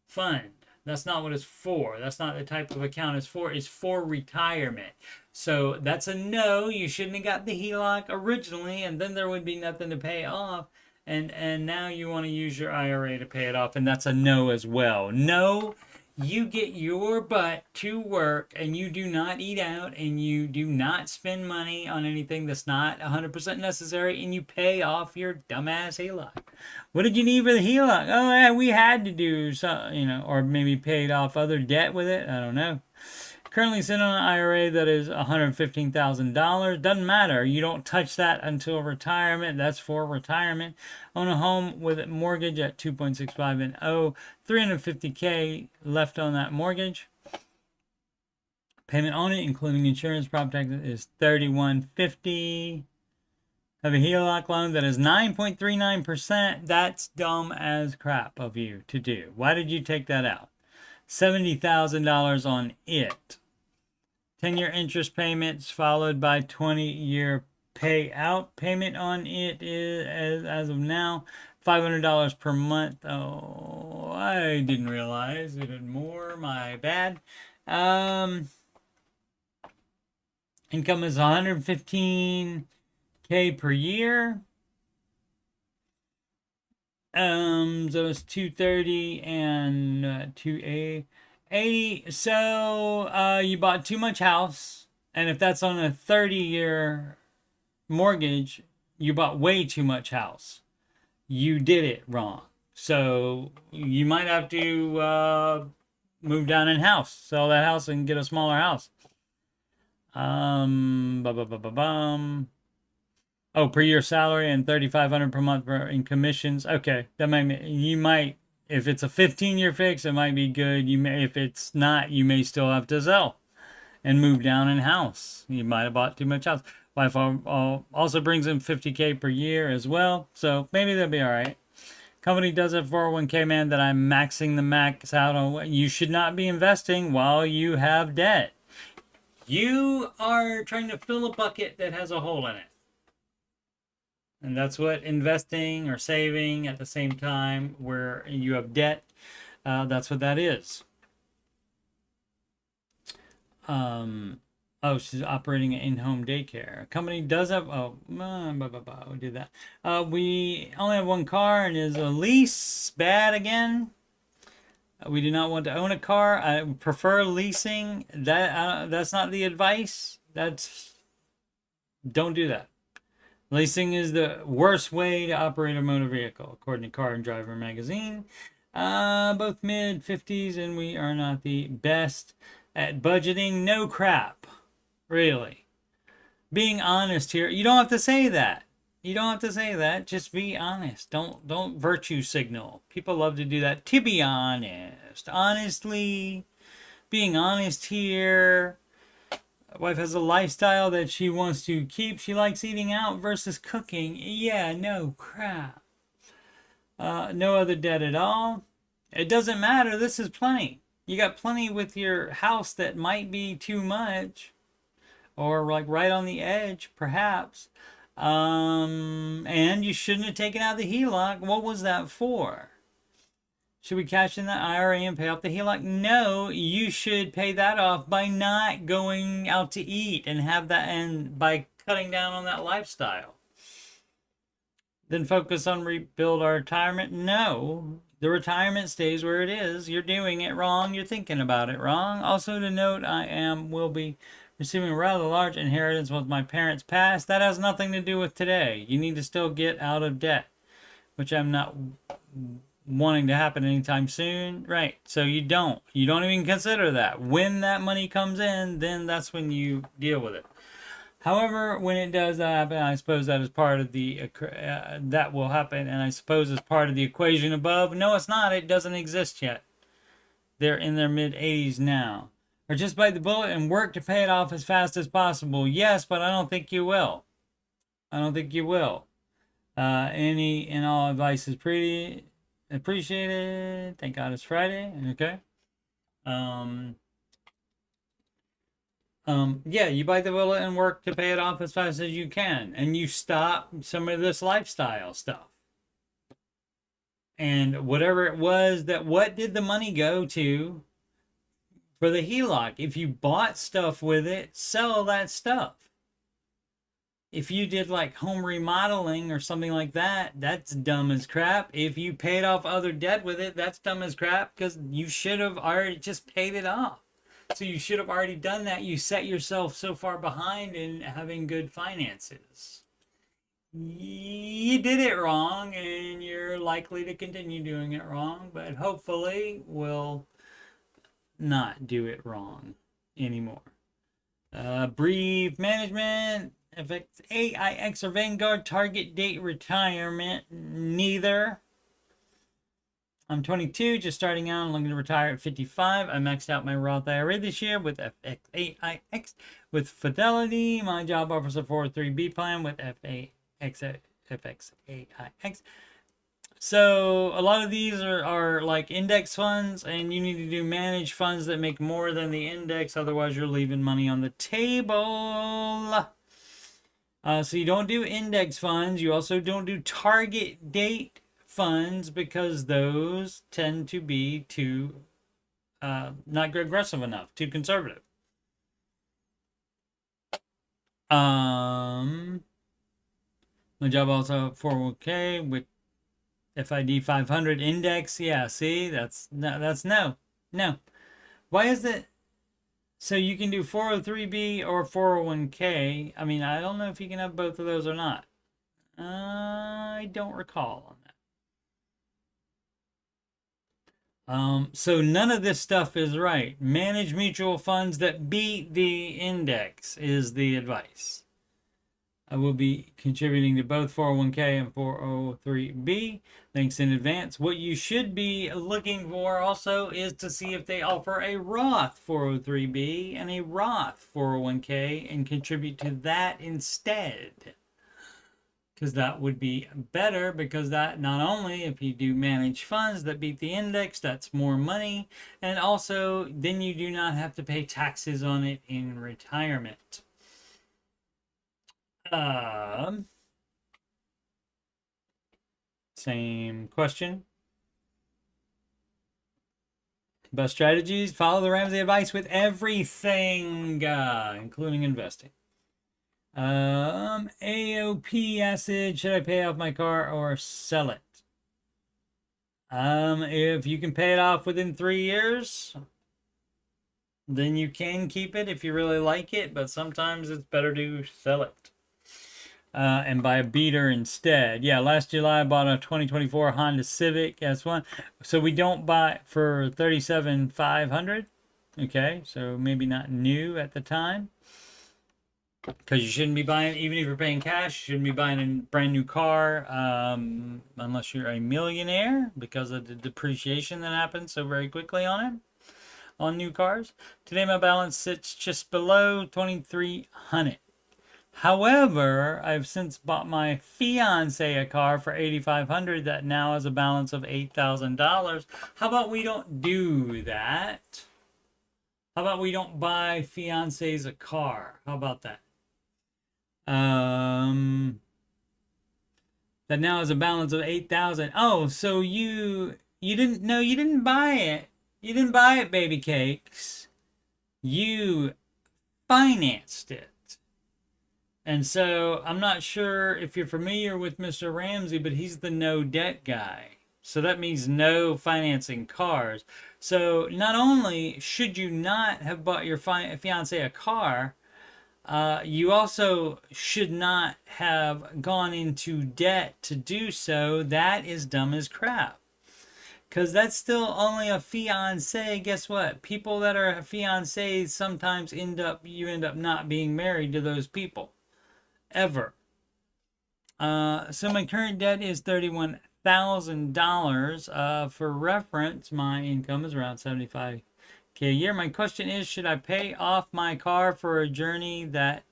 [SPEAKER 1] fund. That's not what it's for. That's not the type of account it's for. It's for retirement. So that's a no. You shouldn't have got the HELOC originally, and then there would be nothing to pay off. And now you want to use your IRA to pay it off, and that's a no as well. No, you get your butt to work, and you do not eat out, and you do not spend money on anything that's not 100% necessary, and you pay off your dumbass HELOC. What did you need for the HELOC? Oh, yeah, we had to do something, or maybe paid off other debt with it. I don't know. Currently sitting on an IRA that is $115,000. Doesn't matter. You don't touch that until retirement. That's for retirement. Own a home with a mortgage at 2.65 and $350K left on that mortgage. Payment on it, including insurance, property taxes, is $31.50. Have a HELOC loan that is 9.39%. That's dumb as crap of you to do. Why did you take that out? $70,000 on it. 10-year interest payments followed by 20-year payout. Payment on it is, as of now, $500 per month. Oh, I didn't realize it had more. My bad. Income is $115K per year. So it's 230 and 280. So you bought too much house, and if that's on a 30-year mortgage, you bought way too much house. You did it wrong. So you might have to move down in house, sell that house, and get a smaller house. Oh, per year salary and $3,500 per month in commissions. Okay, that might if it's a 15-year fix, it might be good. If it's not, you may still have to sell and move down in house. You might have bought too much house. Wife also brings in $50K per year as well, so maybe they'll be all right. Company does have 401k, man, that I'm maxing the max out on. You should not be investing while you have debt. You are trying to fill a bucket that has a hole in it. And that's what investing or saving at the same time where you have debt, that's what that is. Oh, she's operating an in-home daycare. Company does have, we did that. We only have one car and is a lease. Bad again. We do not want to own a car. I prefer leasing. That's not the advice. Don't do that. Leasing is the worst way to operate a motor vehicle, according to Car and Driver magazine. Both mid-50s, and we are not the best at budgeting. No crap. Really. Being honest here. You don't have to say that. You don't have to say that. Just be honest. Don't virtue signal. People love to do that. To be honest. Honestly. Being honest here. Wife has a lifestyle that she wants to keep. She likes eating out versus cooking. Yeah, no crap. No other debt at all. It doesn't matter. This is plenty. You got plenty with your house that might be too much. Or like right on the edge, perhaps. And you shouldn't have taken out the HELOC. What was that for? Should we cash in the IRA and pay off the HELOC? No, you should pay that off by not going out to eat and have that, and by cutting down on that lifestyle. Then focus on rebuild our retirement. No, the retirement stays where it is. You're doing it wrong. You're thinking about it wrong. Also to note, will be receiving a rather large inheritance with my parents' past. That has nothing to do with today. You need to still get out of debt, which I'm not wanting to happen anytime soon. Right. So you don't even consider that. When that money comes in, then that's when you deal with it. However, when it does happen, I suppose that is part of the that will happen, and I suppose as part of the equation above. No, it's not. It doesn't exist yet. They're in their mid-80s now. Or just bite the bullet and work to pay it off as fast as possible. Yes, but I don't think you will. I don't think you will. Any and all advice is pretty Appreciate it. Thank God it's Friday. Okay. Yeah, you bite the bullet and work to pay it off as fast as you can, and you stop some of this lifestyle stuff. And whatever it was that, what did the money go to for the HELOC? If you bought stuff with it, sell that stuff. If you did like home remodeling or something like that, that's dumb as crap. If you paid off other debt with it, that's dumb as crap, because you should have already just paid it off. So you should have already done that. You set yourself so far behind in having good finances. You did it wrong, and you're likely to continue doing it wrong, but hopefully will not do it wrong anymore. Brief management, FX8IX or Vanguard, target date retirement, neither. I'm 22, just starting out. I'm looking to retire at 55. I maxed out my Roth IRA this year with FX8IX. With Fidelity, my job offers a 403B plan with FX8IX. So a lot of these are like index funds, and you need to do managed funds that make more than the index. Otherwise, you're leaving money on the table. So you don't do index funds. You also don't do target date funds, because those tend to be too not aggressive enough, too conservative. My job also 401k with FID 500 index. Yeah, see, that's no. Why is it? So you can do 403b or 401k. I mean, I don't know if you can have both of those or not. I don't recall on that. So none of this stuff is right. Manage mutual funds that beat the index is the advice. I will be contributing to both 401k and 403b. Thanks in advance. What you should be looking for also is to see if they offer a Roth 403b and a Roth 401k, and contribute to that instead. Because that would be better, because that, not only if you do managed funds that beat the index, that's more money, and also then you do not have to pay taxes on it in retirement. Same question. Best strategies: follow the Ramsey advice with everything, including investing. AOP acid, should I pay off my car or sell it? If you can pay it off within 3 years, then you can keep it if you really like it, but sometimes it's better to sell it. And buy a beater instead. Yeah, last July I bought a 2024 Honda Civic S1. So we don't buy for $37,500. Okay, so maybe not new at the time. Because you shouldn't be buying, even if you're paying cash, you shouldn't be buying a brand new car unless you're a millionaire, because of the depreciation that happens so very quickly on it, on new cars. Today my balance sits just below $2,300. However, I've since bought my fiance a car for $8,500 that now has a balance of $8,000. How about we don't do that? How about we don't buy fiancés a car? How about that? That now has a balance of $8,000. Oh, so you didn't buy it. You didn't buy it, baby cakes. You financed it. And so I'm not sure if you're familiar with Mr. Ramsey, but he's the no debt guy. So that means no financing cars. So not only should you not have bought your fiance a car, you also should not have gone into debt to do so. That is dumb as crap. Because that's still only a fiance. Guess what? People that are fiancés sometimes you end up not being married to those people. Ever. So my current debt is $31,000. For reference, my income is around $75K a year. My question is, should I pay off my car for a journey that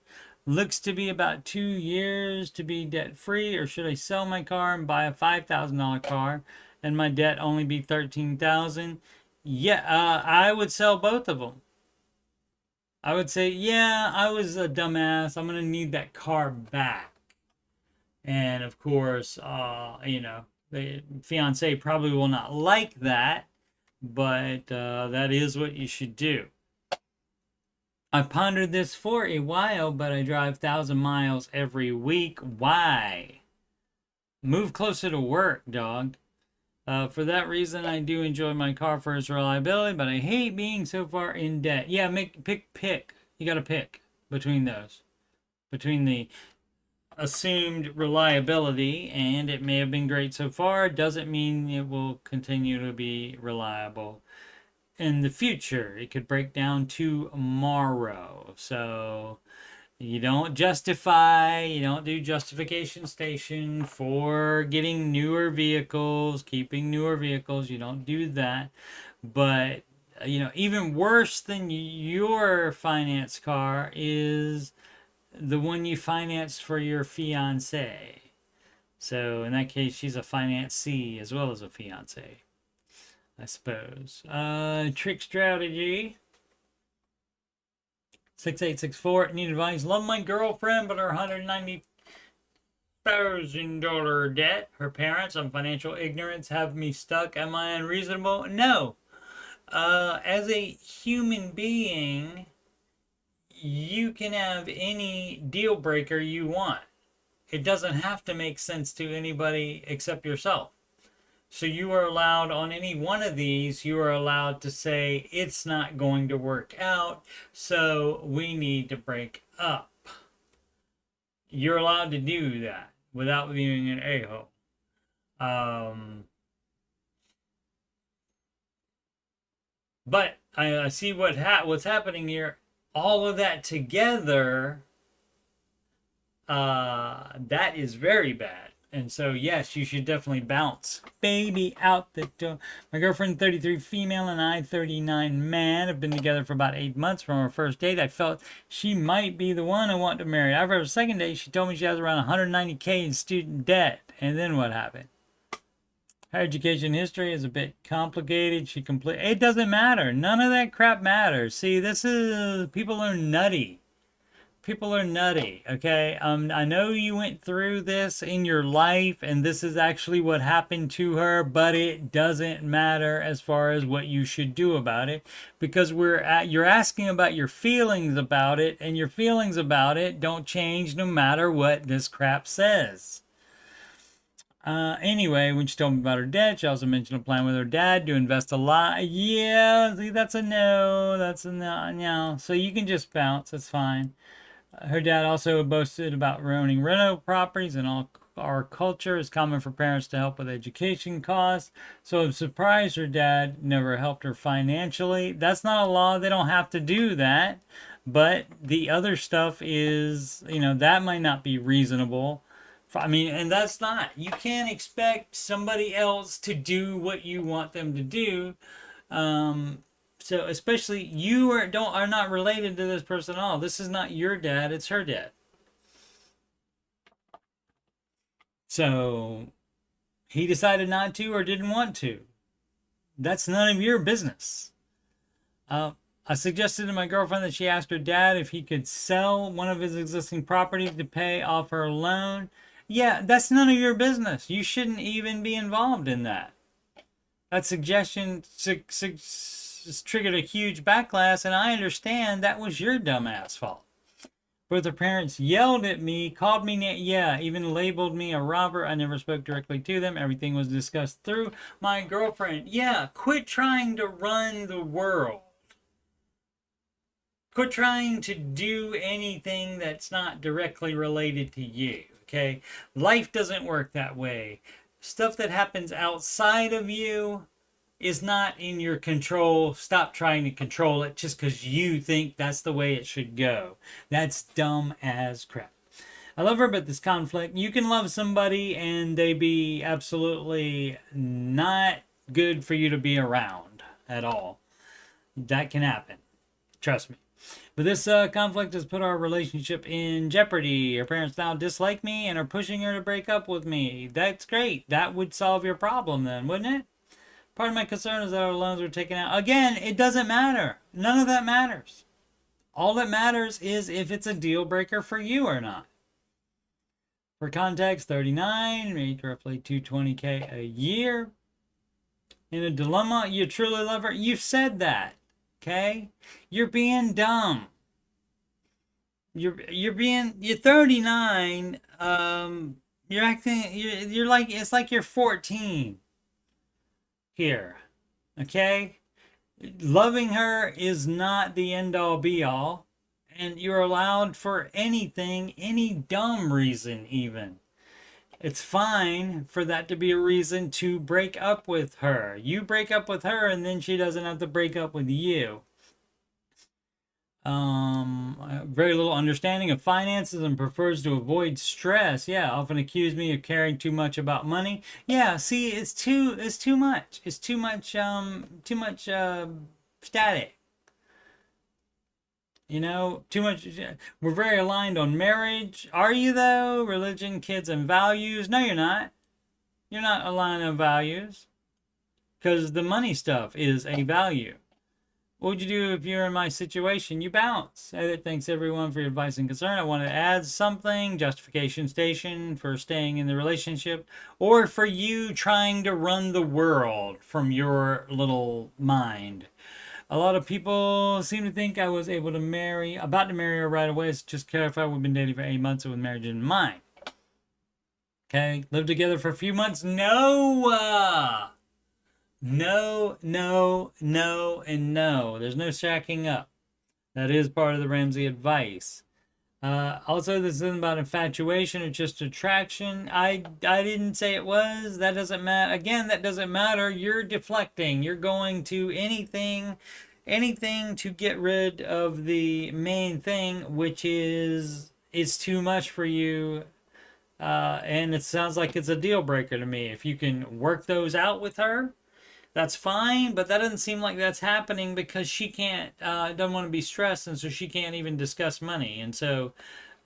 [SPEAKER 1] Looks to be about 2 years to be debt free, or should I sell my car and buy a $5,000 car and my debt only be $13,000? Yeah, I would sell both of them. I would say, yeah, I was a dumbass. I'm gonna need that car back. And of course, the fiance probably will not like that, but that is what you should do. I've pondered this for a while, but I drive 1,000 miles every week. Why? Move closer to work, dog. For that reason, I do enjoy my car for its reliability, but I hate being so far in debt. Yeah, pick. You got to pick between those. Between the assumed reliability, and it may have been great so far, doesn't mean it will continue to be reliable in the future. It could break down tomorrow. So you don't do justification station for getting newer vehicles, keeping newer vehicles. You don't do that. But even worse than your finance car is the one you financed for your fiance. So in that case, she's a financee as well as a fiance, I suppose. Trick strategy. 6864. Need advice. Love my girlfriend, but her $190,000 debt. Her parents on financial ignorance have me stuck. Am I unreasonable? No. As a human being, you can have any deal breaker you want. It doesn't have to make sense to anybody except yourself. So you are allowed on any one of these, you are allowed to say, it's not going to work out, so we need to break up. You're allowed to do that without being an a-hole. But I see what's happening here. All of that together, that is very bad. And so, yes, you should definitely bounce. Baby out the door. My girlfriend, 33, female, and I, 39, man, have been together for about 8 months. From our first date, I felt she might be the one I want to marry. After our second date, she told me she has around $190K in student debt. And then what happened? Her education history is a bit complicated. It doesn't matter. None of that crap matters. See, people are nutty. People are nutty, okay? I know you went through this in your life, and this is actually what happened to her, but it doesn't matter as far as what you should do about it, because you're asking about your feelings about it, and your feelings about it don't change no matter what this crap says. Anyway, when she told me about her debt, she also mentioned a plan with her dad to invest a lot. Yeah, see, that's a no. That's a no. So you can just bounce. That's fine. Her dad also boasted about owning rental properties, and all our culture is common for parents to help with education costs. So I'm surprised her dad never helped her financially. That's not a law. They don't have to do that. But the other stuff is, that might not be reasonable. And that's not. You can't expect somebody else to do what you want them to do. So especially you are not related to this person at all. This is not your dad, it's her dad. So he decided not to or didn't want to. That's none of your business. I suggested to my girlfriend that she asked her dad if he could sell one of his existing properties to pay off her loan. Yeah, that's none of your business. You shouldn't even be involved in that. That suggestion just triggered a huge backlash, and I understand that was your dumbass fault. Both her parents yelled at me, called me, even labeled me a robber. I never spoke directly to them. Everything was discussed through my girlfriend. Yeah, quit trying to run the world. Quit trying to do anything that's not directly related to you, okay? Life doesn't work that way. Stuff that happens outside of you is not in your control. Stop trying to control it just because you think that's the way it should go. That's dumb as crap. I love her, but this conflict, you can love somebody and they be absolutely not good for you to be around at all. That can happen. Trust me. But this conflict has put our relationship in jeopardy. Her parents now dislike me and are pushing her to break up with me. That's great. That would solve your problem then, wouldn't it? Part of my concern is that our loans were taken out. Again, it doesn't matter. None of that matters. All that matters is if it's a deal breaker for you or not. For context, 39, made roughly $220K a year. In a dilemma, you truly love her. You've said that, okay? You're being dumb. You're 39. You're acting. You're like, it's like you're 14. Here, okay? Loving her is not the end all be all, and you're allowed for anything, any dumb reason even. It's fine for that to be a reason to break up with her. You break up with her and then she doesn't have to break up with you. Very little understanding of finances and prefers to avoid stress. Yeah, often accuse me of caring too much about money. Yeah, see, it's too much. It's too much static. You know, too much. We're very aligned on marriage. Are you though? Religion, kids, and values? No, you're not. You're not aligned on values. Because the money stuff is a value. What would you do if you're in my situation? You bounce. Thanks everyone for your advice and concern. I want to add something. Justification station for staying in the relationship. Or for you trying to run the world from your little mind. A lot of people seem to think I was about to marry her right away. So just clarify, we've been dating for 8 months with marriage in mind. Okay, lived together for a few months. No, no, and no. There's no shacking up. That is part of the Ramsey advice. Also, this isn't about infatuation or just attraction. I didn't say it was. That doesn't matter. Again, that doesn't matter. You're deflecting. You're going to anything to get rid of the main thing, which is it's too much for you. And it sounds like it's a deal breaker to me. If you can work those out with her, that's fine, but that doesn't seem like that's happening because she can't, doesn't want to be stressed, and so she can't even discuss money, and so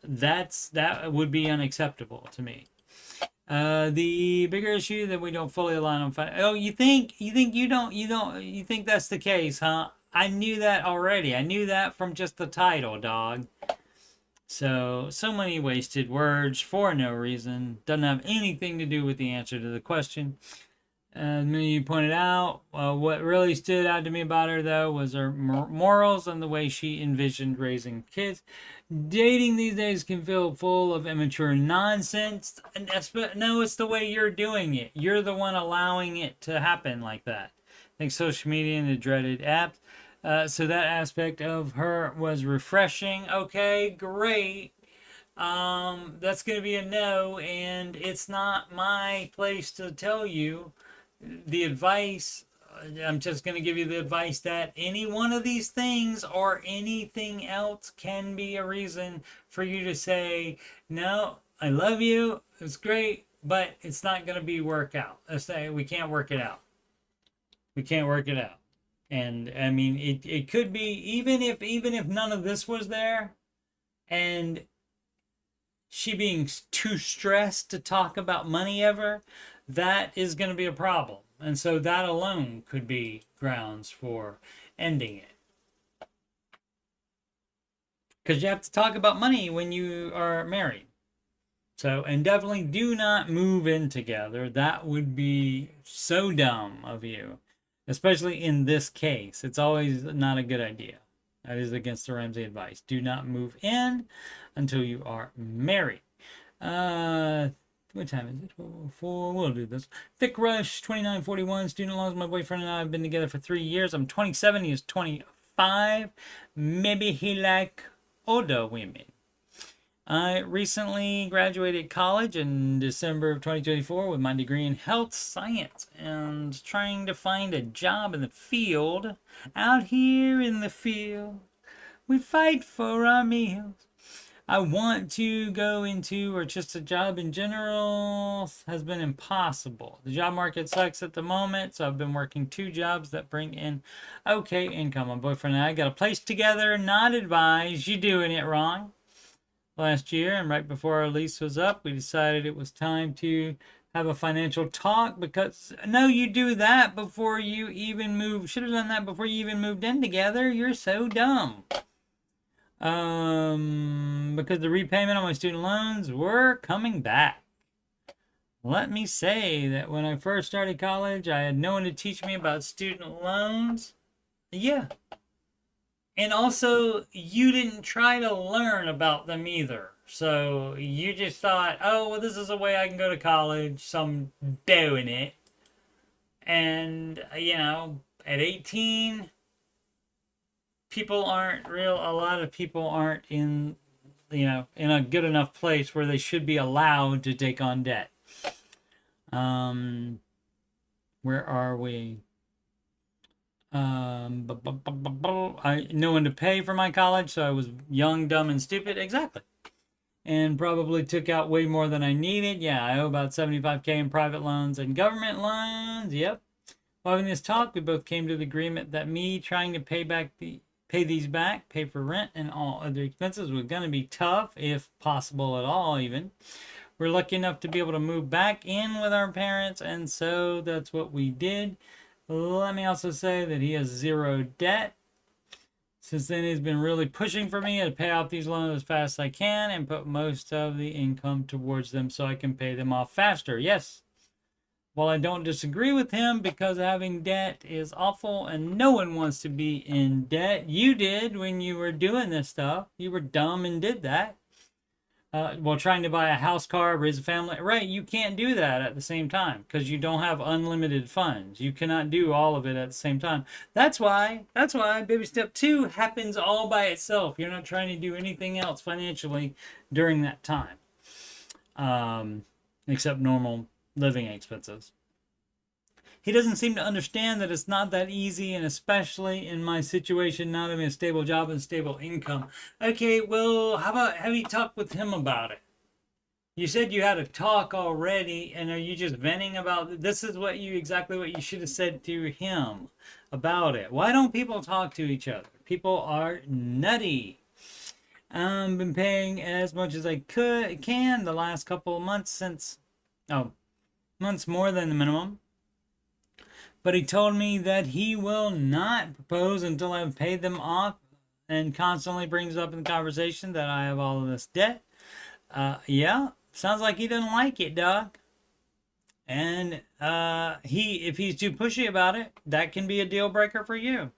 [SPEAKER 1] that would be unacceptable to me. The bigger issue that we don't fully align on. Oh, you think that's the case, huh? I knew that already. I knew that from just the title, dog. So many wasted words for no reason. Doesn't have anything to do with the answer to the question. As many of you pointed out, what really stood out to me about her, though, was her morals and the way she envisioned raising kids. Dating these days can feel full of immature nonsense. And no, it's the way you're doing it. You're the one allowing it to happen like that. I think social media and the dreaded apps. So that aspect of her was refreshing. Okay, great. That's going to be a no, and it's not my place to tell you the advice. I'm just going to give you the advice that any one of these things or anything else can be a reason for you to say, no, I love you, it's great, but it's not going to be work out. Let's say we can't work it out. We can't work it out. And I mean, it could be, even if none of this was there, and she being too stressed to talk about money ever, that is going to be a problem. And so that alone could be grounds for ending it. Because you have to talk about money when you are married. So, and definitely do not move in together. That would be so dumb of you. Especially in this case. It's always not a good idea. That is against the Ramsey advice. Do not move in until you are married. What time is it? 4. We'll do this. Thick Rush 2941. Student loans. My boyfriend and I have been together for 3 years. I'm 27. He is 25. Maybe he like older women. I recently graduated college in December of 2024 with my degree in health science and trying to find a job in the field. Out here in the field, we fight for our meals. I want to go into, or just a job in general, has been impossible. The job market sucks at the moment, so I've been working 2 jobs that bring in okay income. My boyfriend and I got a place together. Not advised. You doing it wrong. Last year, and right before our lease was up, we decided it was time to have a financial talk, because no, you do that before you even move. Should have done that before you even moved in together. You're so dumb. Because the repayment on my student loans were coming back. Let me say that when I first started college, I had no one to teach me about student loans. Yeah. And also, you didn't try to learn about them either. So you just thought, oh, well, this is a way I can go to college, so I'm doing it. And, at 18, a lot of people aren't in a good enough place where they should be allowed to take on debt. Where are we? No one to pay for my college, so I was young, dumb, and stupid. Exactly. And probably took out way more than I needed. Yeah, I owe about $75K in private loans and government loans. Yep. While having this talk, we both came to the agreement that me trying to pay these back, pay for rent and all other expenses was going to be tough, if possible at all even. We're lucky enough to be able to move back in with our parents, and so that's what we did. Let me also say that he has 0 debt. Since then, he's been really pushing for me to pay off these loans as fast as I can and put most of the income towards them so I can pay them off faster. Yes. While I don't disagree with him, because having debt is awful and no one wants to be in debt. You did when you were doing this stuff. You were dumb and did that. While trying to buy a house, car, raise a family. Right, you can't do that at the same time because you don't have unlimited funds. You cannot do all of it at the same time. That's why baby step 2 happens all by itself. You're not trying to do anything else financially during that time. Except normal living expenses. He doesn't seem to understand that it's not that easy, and especially in my situation, not having a stable job and stable income. Okay, well, how about have you talked with him about it? You said you had a talk already, and are you just venting about it? This is exactly what you should have said to him about it. Why don't people talk to each other? People are nutty. I've been paying as much as I can the last couple of months months more than the minimum. But he told me that he will not propose until I've paid them off, and constantly brings up in the conversation that I have all of this debt. Yeah, sounds like he doesn't like it, dog. And if he's too pushy about it, that can be a deal breaker for you.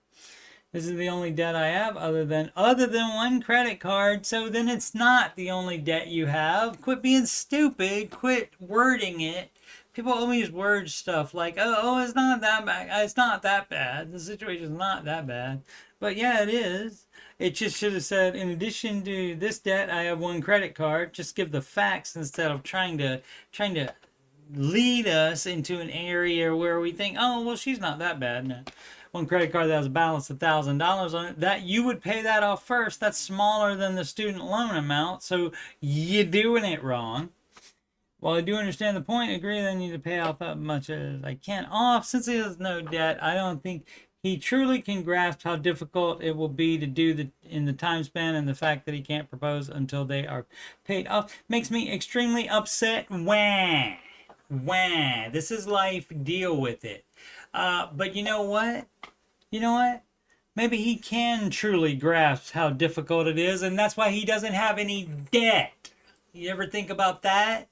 [SPEAKER 1] This is the only debt I have other than 1 credit card. So then it's not the only debt you have. Quit being stupid. Quit wording it. People always word stuff like, oh, it's not that bad. It's not that bad. The situation's not that bad. But yeah, it is. It just should have said, in addition to this debt, I have 1 credit card. Just give the facts instead of trying to lead us into an area where we think, oh, well, she's not that bad. No. 1 credit card that has a balance of $1,000 on it, that you would pay that off first. That's smaller than the student loan amount, so you're doing it wrong. While I do understand the point, I agree that I need to pay off as much as I can off. Since he has no debt, I don't think he truly can grasp how difficult it will be to do in the time span, and the fact that he can't propose until they are paid off makes me extremely upset. Wah. This is life. Deal with it. But you know what? Maybe he can truly grasp how difficult it is, and that's why he doesn't have any debt. You ever think about that?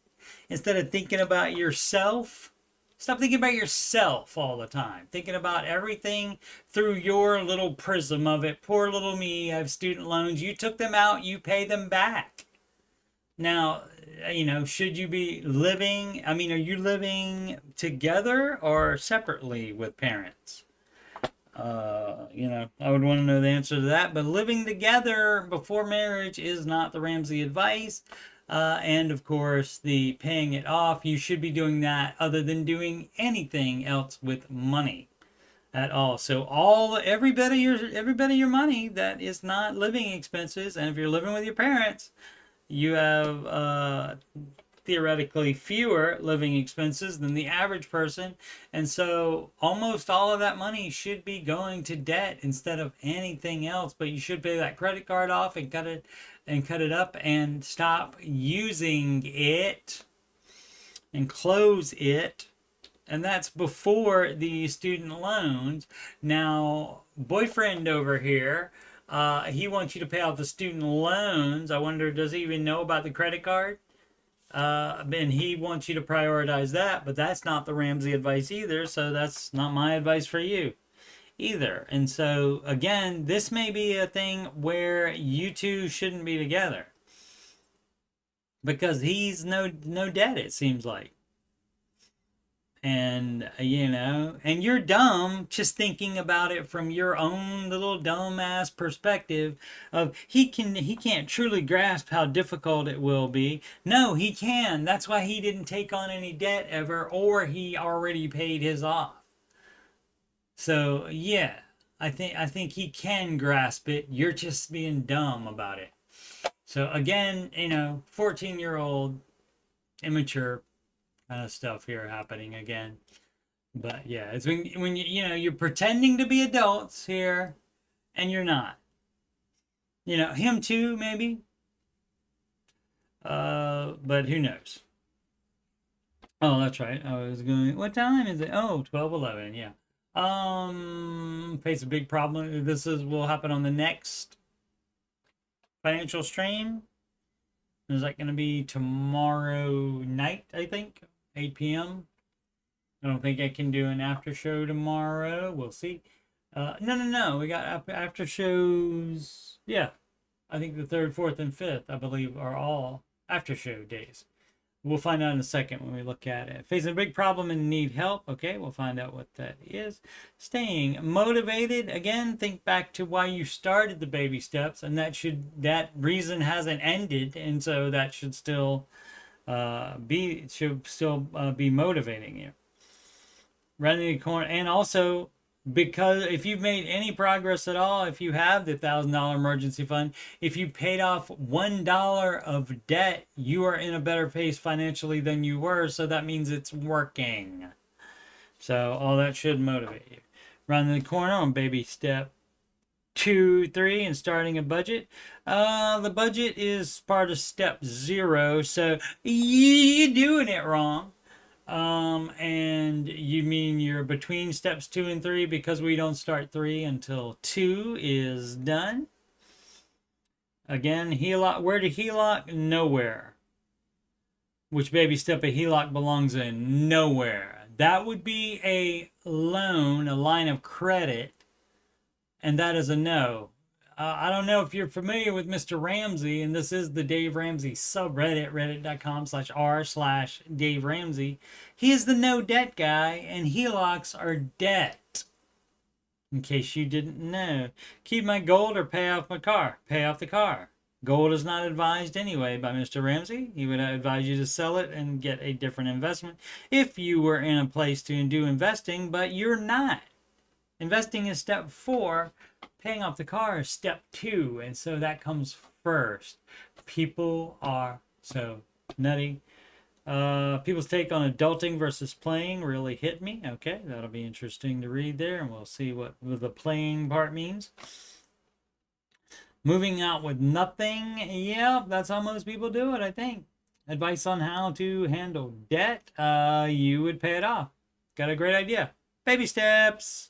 [SPEAKER 1] Instead of thinking about yourself, stop thinking about yourself all the time. Thinking about everything through your little prism of it. Poor little me, I have student loans. You took them out, you pay them back. Now, should you be living, are you living together or separately with parents? I would want to know the answer to that. But living together before marriage is not the Ramsey advice. And of course, the paying it off, you should be doing that other than doing anything else with money at all. So every bit of your money that is not living expenses, and if you're living with your parents, you have theoretically fewer living expenses than the average person, and so almost all of that money should be going to debt instead of anything else. But you should pay that credit card off and cut it up and stop using it and close it. And that's before the student loans. Now, boyfriend over here, he wants you to pay off the student loans. I wonder, does he even know about the credit card? And he wants you to prioritize that, but that's not the Ramsey advice either, so that's not my advice for you either. And so, again, this may be a thing where you two shouldn't be together. Because he's no debt, it seems like. And and you're dumb just thinking about it from your own little dumbass perspective of he can't truly grasp how difficult it will be. No, he can. That's why he didn't take on any debt ever, or he already paid his off. So yeah, I think he can grasp it. You're just being dumb about it. So again, 14-year-old immature kind of stuff here happening again. But yeah, it's when you're pretending to be adults here and you're not. Him too, maybe. But who knows? Oh, that's right. What time is it? Oh, 12:11, yeah. Face a big problem. Will happen on the next financial stream. Is that going to be tomorrow night, I think? 8 p.m. I don't think I can do an after show tomorrow. We'll see. No. We got after shows. Yeah. I think the 3rd, 4th, and 5th, I believe, are all after show days. We'll find out in a second when we look at it. Facing a big problem and need help. Okay, we'll find out what that is. Staying motivated. Again, think back to why you started the baby steps, and that reason hasn't ended, and so that should still be motivating you. Running the corner, and also because if you've made any progress at all, if you have the $1,000 emergency fund, if you paid off $1 of debt, you are in a better place financially than you were. So that means it's working. So all that should motivate you. Running the corner on baby step 2, 3, and starting a budget. The budget is part of step 0, so you're doing it wrong. And you mean you're between steps 2 and 3 because we don't start 3 until 2 is done. Again, HELOC. Where to HELOC? Nowhere. Which baby step a HELOC belongs in? Nowhere. That would be a loan, a line of credit, and that is a no. I don't know if you're familiar with Mr. Ramsey, and this is the Dave Ramsey subreddit, reddit.com/r/Dave Ramsey. He is the no debt guy, and HELOCs are debt. In case you didn't know. Keep my gold or pay off my car. Pay off the car. Gold is not advised anyway by Mr. Ramsey. He would advise you to sell it and get a different investment if you were in a place to do investing, but you're not. Investing is step 4. Paying off the car is step 2, and so that comes first. People are so nutty. People's take on adulting versus playing really hit me. Okay, that'll be interesting to read there, and we'll see what the playing part means. Moving out with nothing. Yeah, that's how most people do it, I think. Advice on how to handle debt. You would pay it off. Got a great idea. Baby steps.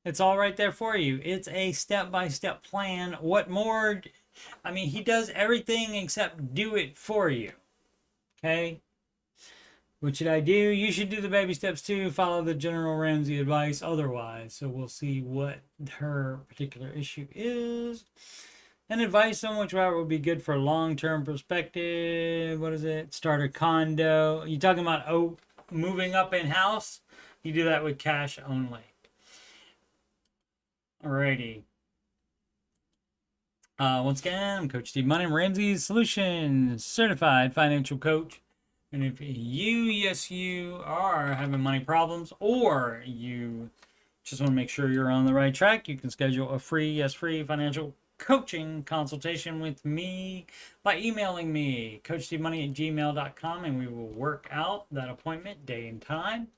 [SPEAKER 1] It's all right there for you. It's a step-by-step plan. What more? I mean, he does everything except do it for you. Okay? What should I do? You should do the baby steps too. Follow the General Ramsey advice otherwise. So we'll see what her particular issue is. And advice on which route would be good for long-term perspective. What is it? Start a condo. You talking about moving up in house? You do that with cash only. Alrighty. Once again, I'm Coach Steve Money. I'm Ramsey's Solutions Certified Financial Coach. And if you are having money problems, or you just want to make sure you're on the right track, you can schedule a free financial coaching consultation with me by emailing me, coachstevemoney@gmail.com, and we will work out that appointment day and time.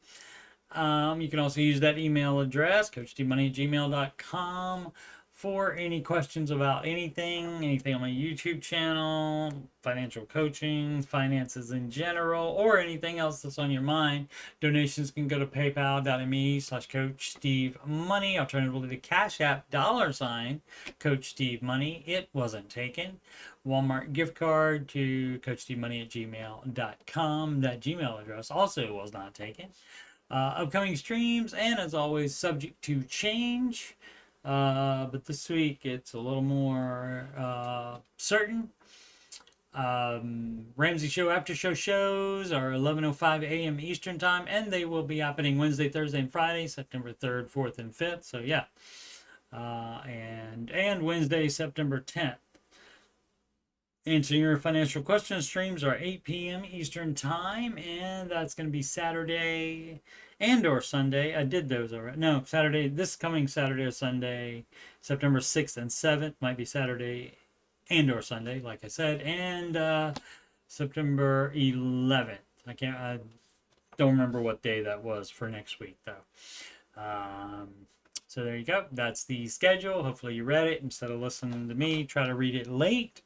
[SPEAKER 1] You can also use that email address, coachstevemoney@gmail.com, for any questions about anything on my YouTube channel, financial coaching, finances in general, or anything else that's on your mind. Donations can go to paypal.me/CoachSteveMoney. Alternatively, the Cash App $ Coach Steve Money. It wasn't taken. Walmart gift card to coachstevemoney@gmail.com. That Gmail address also was not taken. Upcoming streams, and as always, subject to change. But this week it's a little more certain. Ramsey Show Aftershow shows are 11:05 a.m. Eastern Time, and they will be happening Wednesday, Thursday, and Friday, September 3rd, 4th, and 5th. So yeah, and Wednesday, September 10th. Answering your financial questions streams are 8 p.m. Eastern Time, and that's going to be Saturday and or Sunday. I did those already. No, Saturday, this coming Saturday or Sunday, September 6th and 7th, might be Saturday and or Sunday, like I said, and September 11th. I don't remember what day that was for next week, though. So there you go. That's the schedule. Hopefully you read it instead of listening to me. Try to read it late.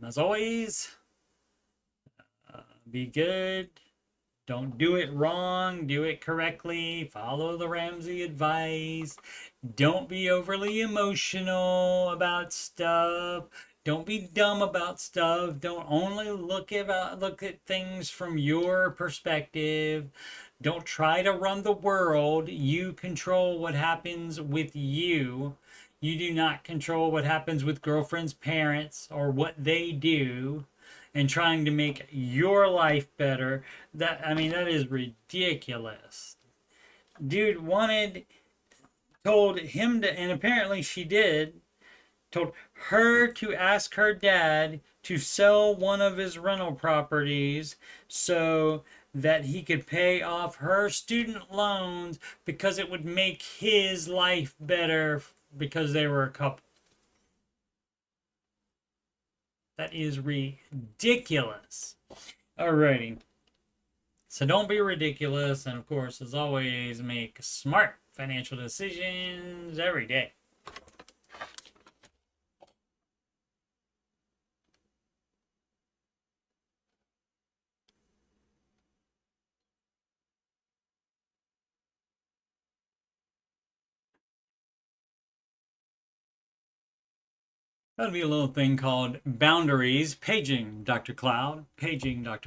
[SPEAKER 1] As always, be good. Don't do it wrong. Do it correctly. Follow the Ramsey advice. Don't be overly emotional about stuff. Don't be dumb about stuff. Don't only look at things from your perspective. Don't try to run the world. You control what happens with you. You do not control what happens with girlfriends' parents or what they do, and trying to make your life better. That is ridiculous. Dude told him to, and apparently she did, told her to ask her dad to sell one of his rental properties so that he could pay off her student loans because it would make his life better because they were a couple. That is ridiculous. Alrighty. So don't be ridiculous. And of course, as always, make smart financial decisions every day. That'll be a little thing called boundaries. Paging Dr. Cloud. Paging Dr.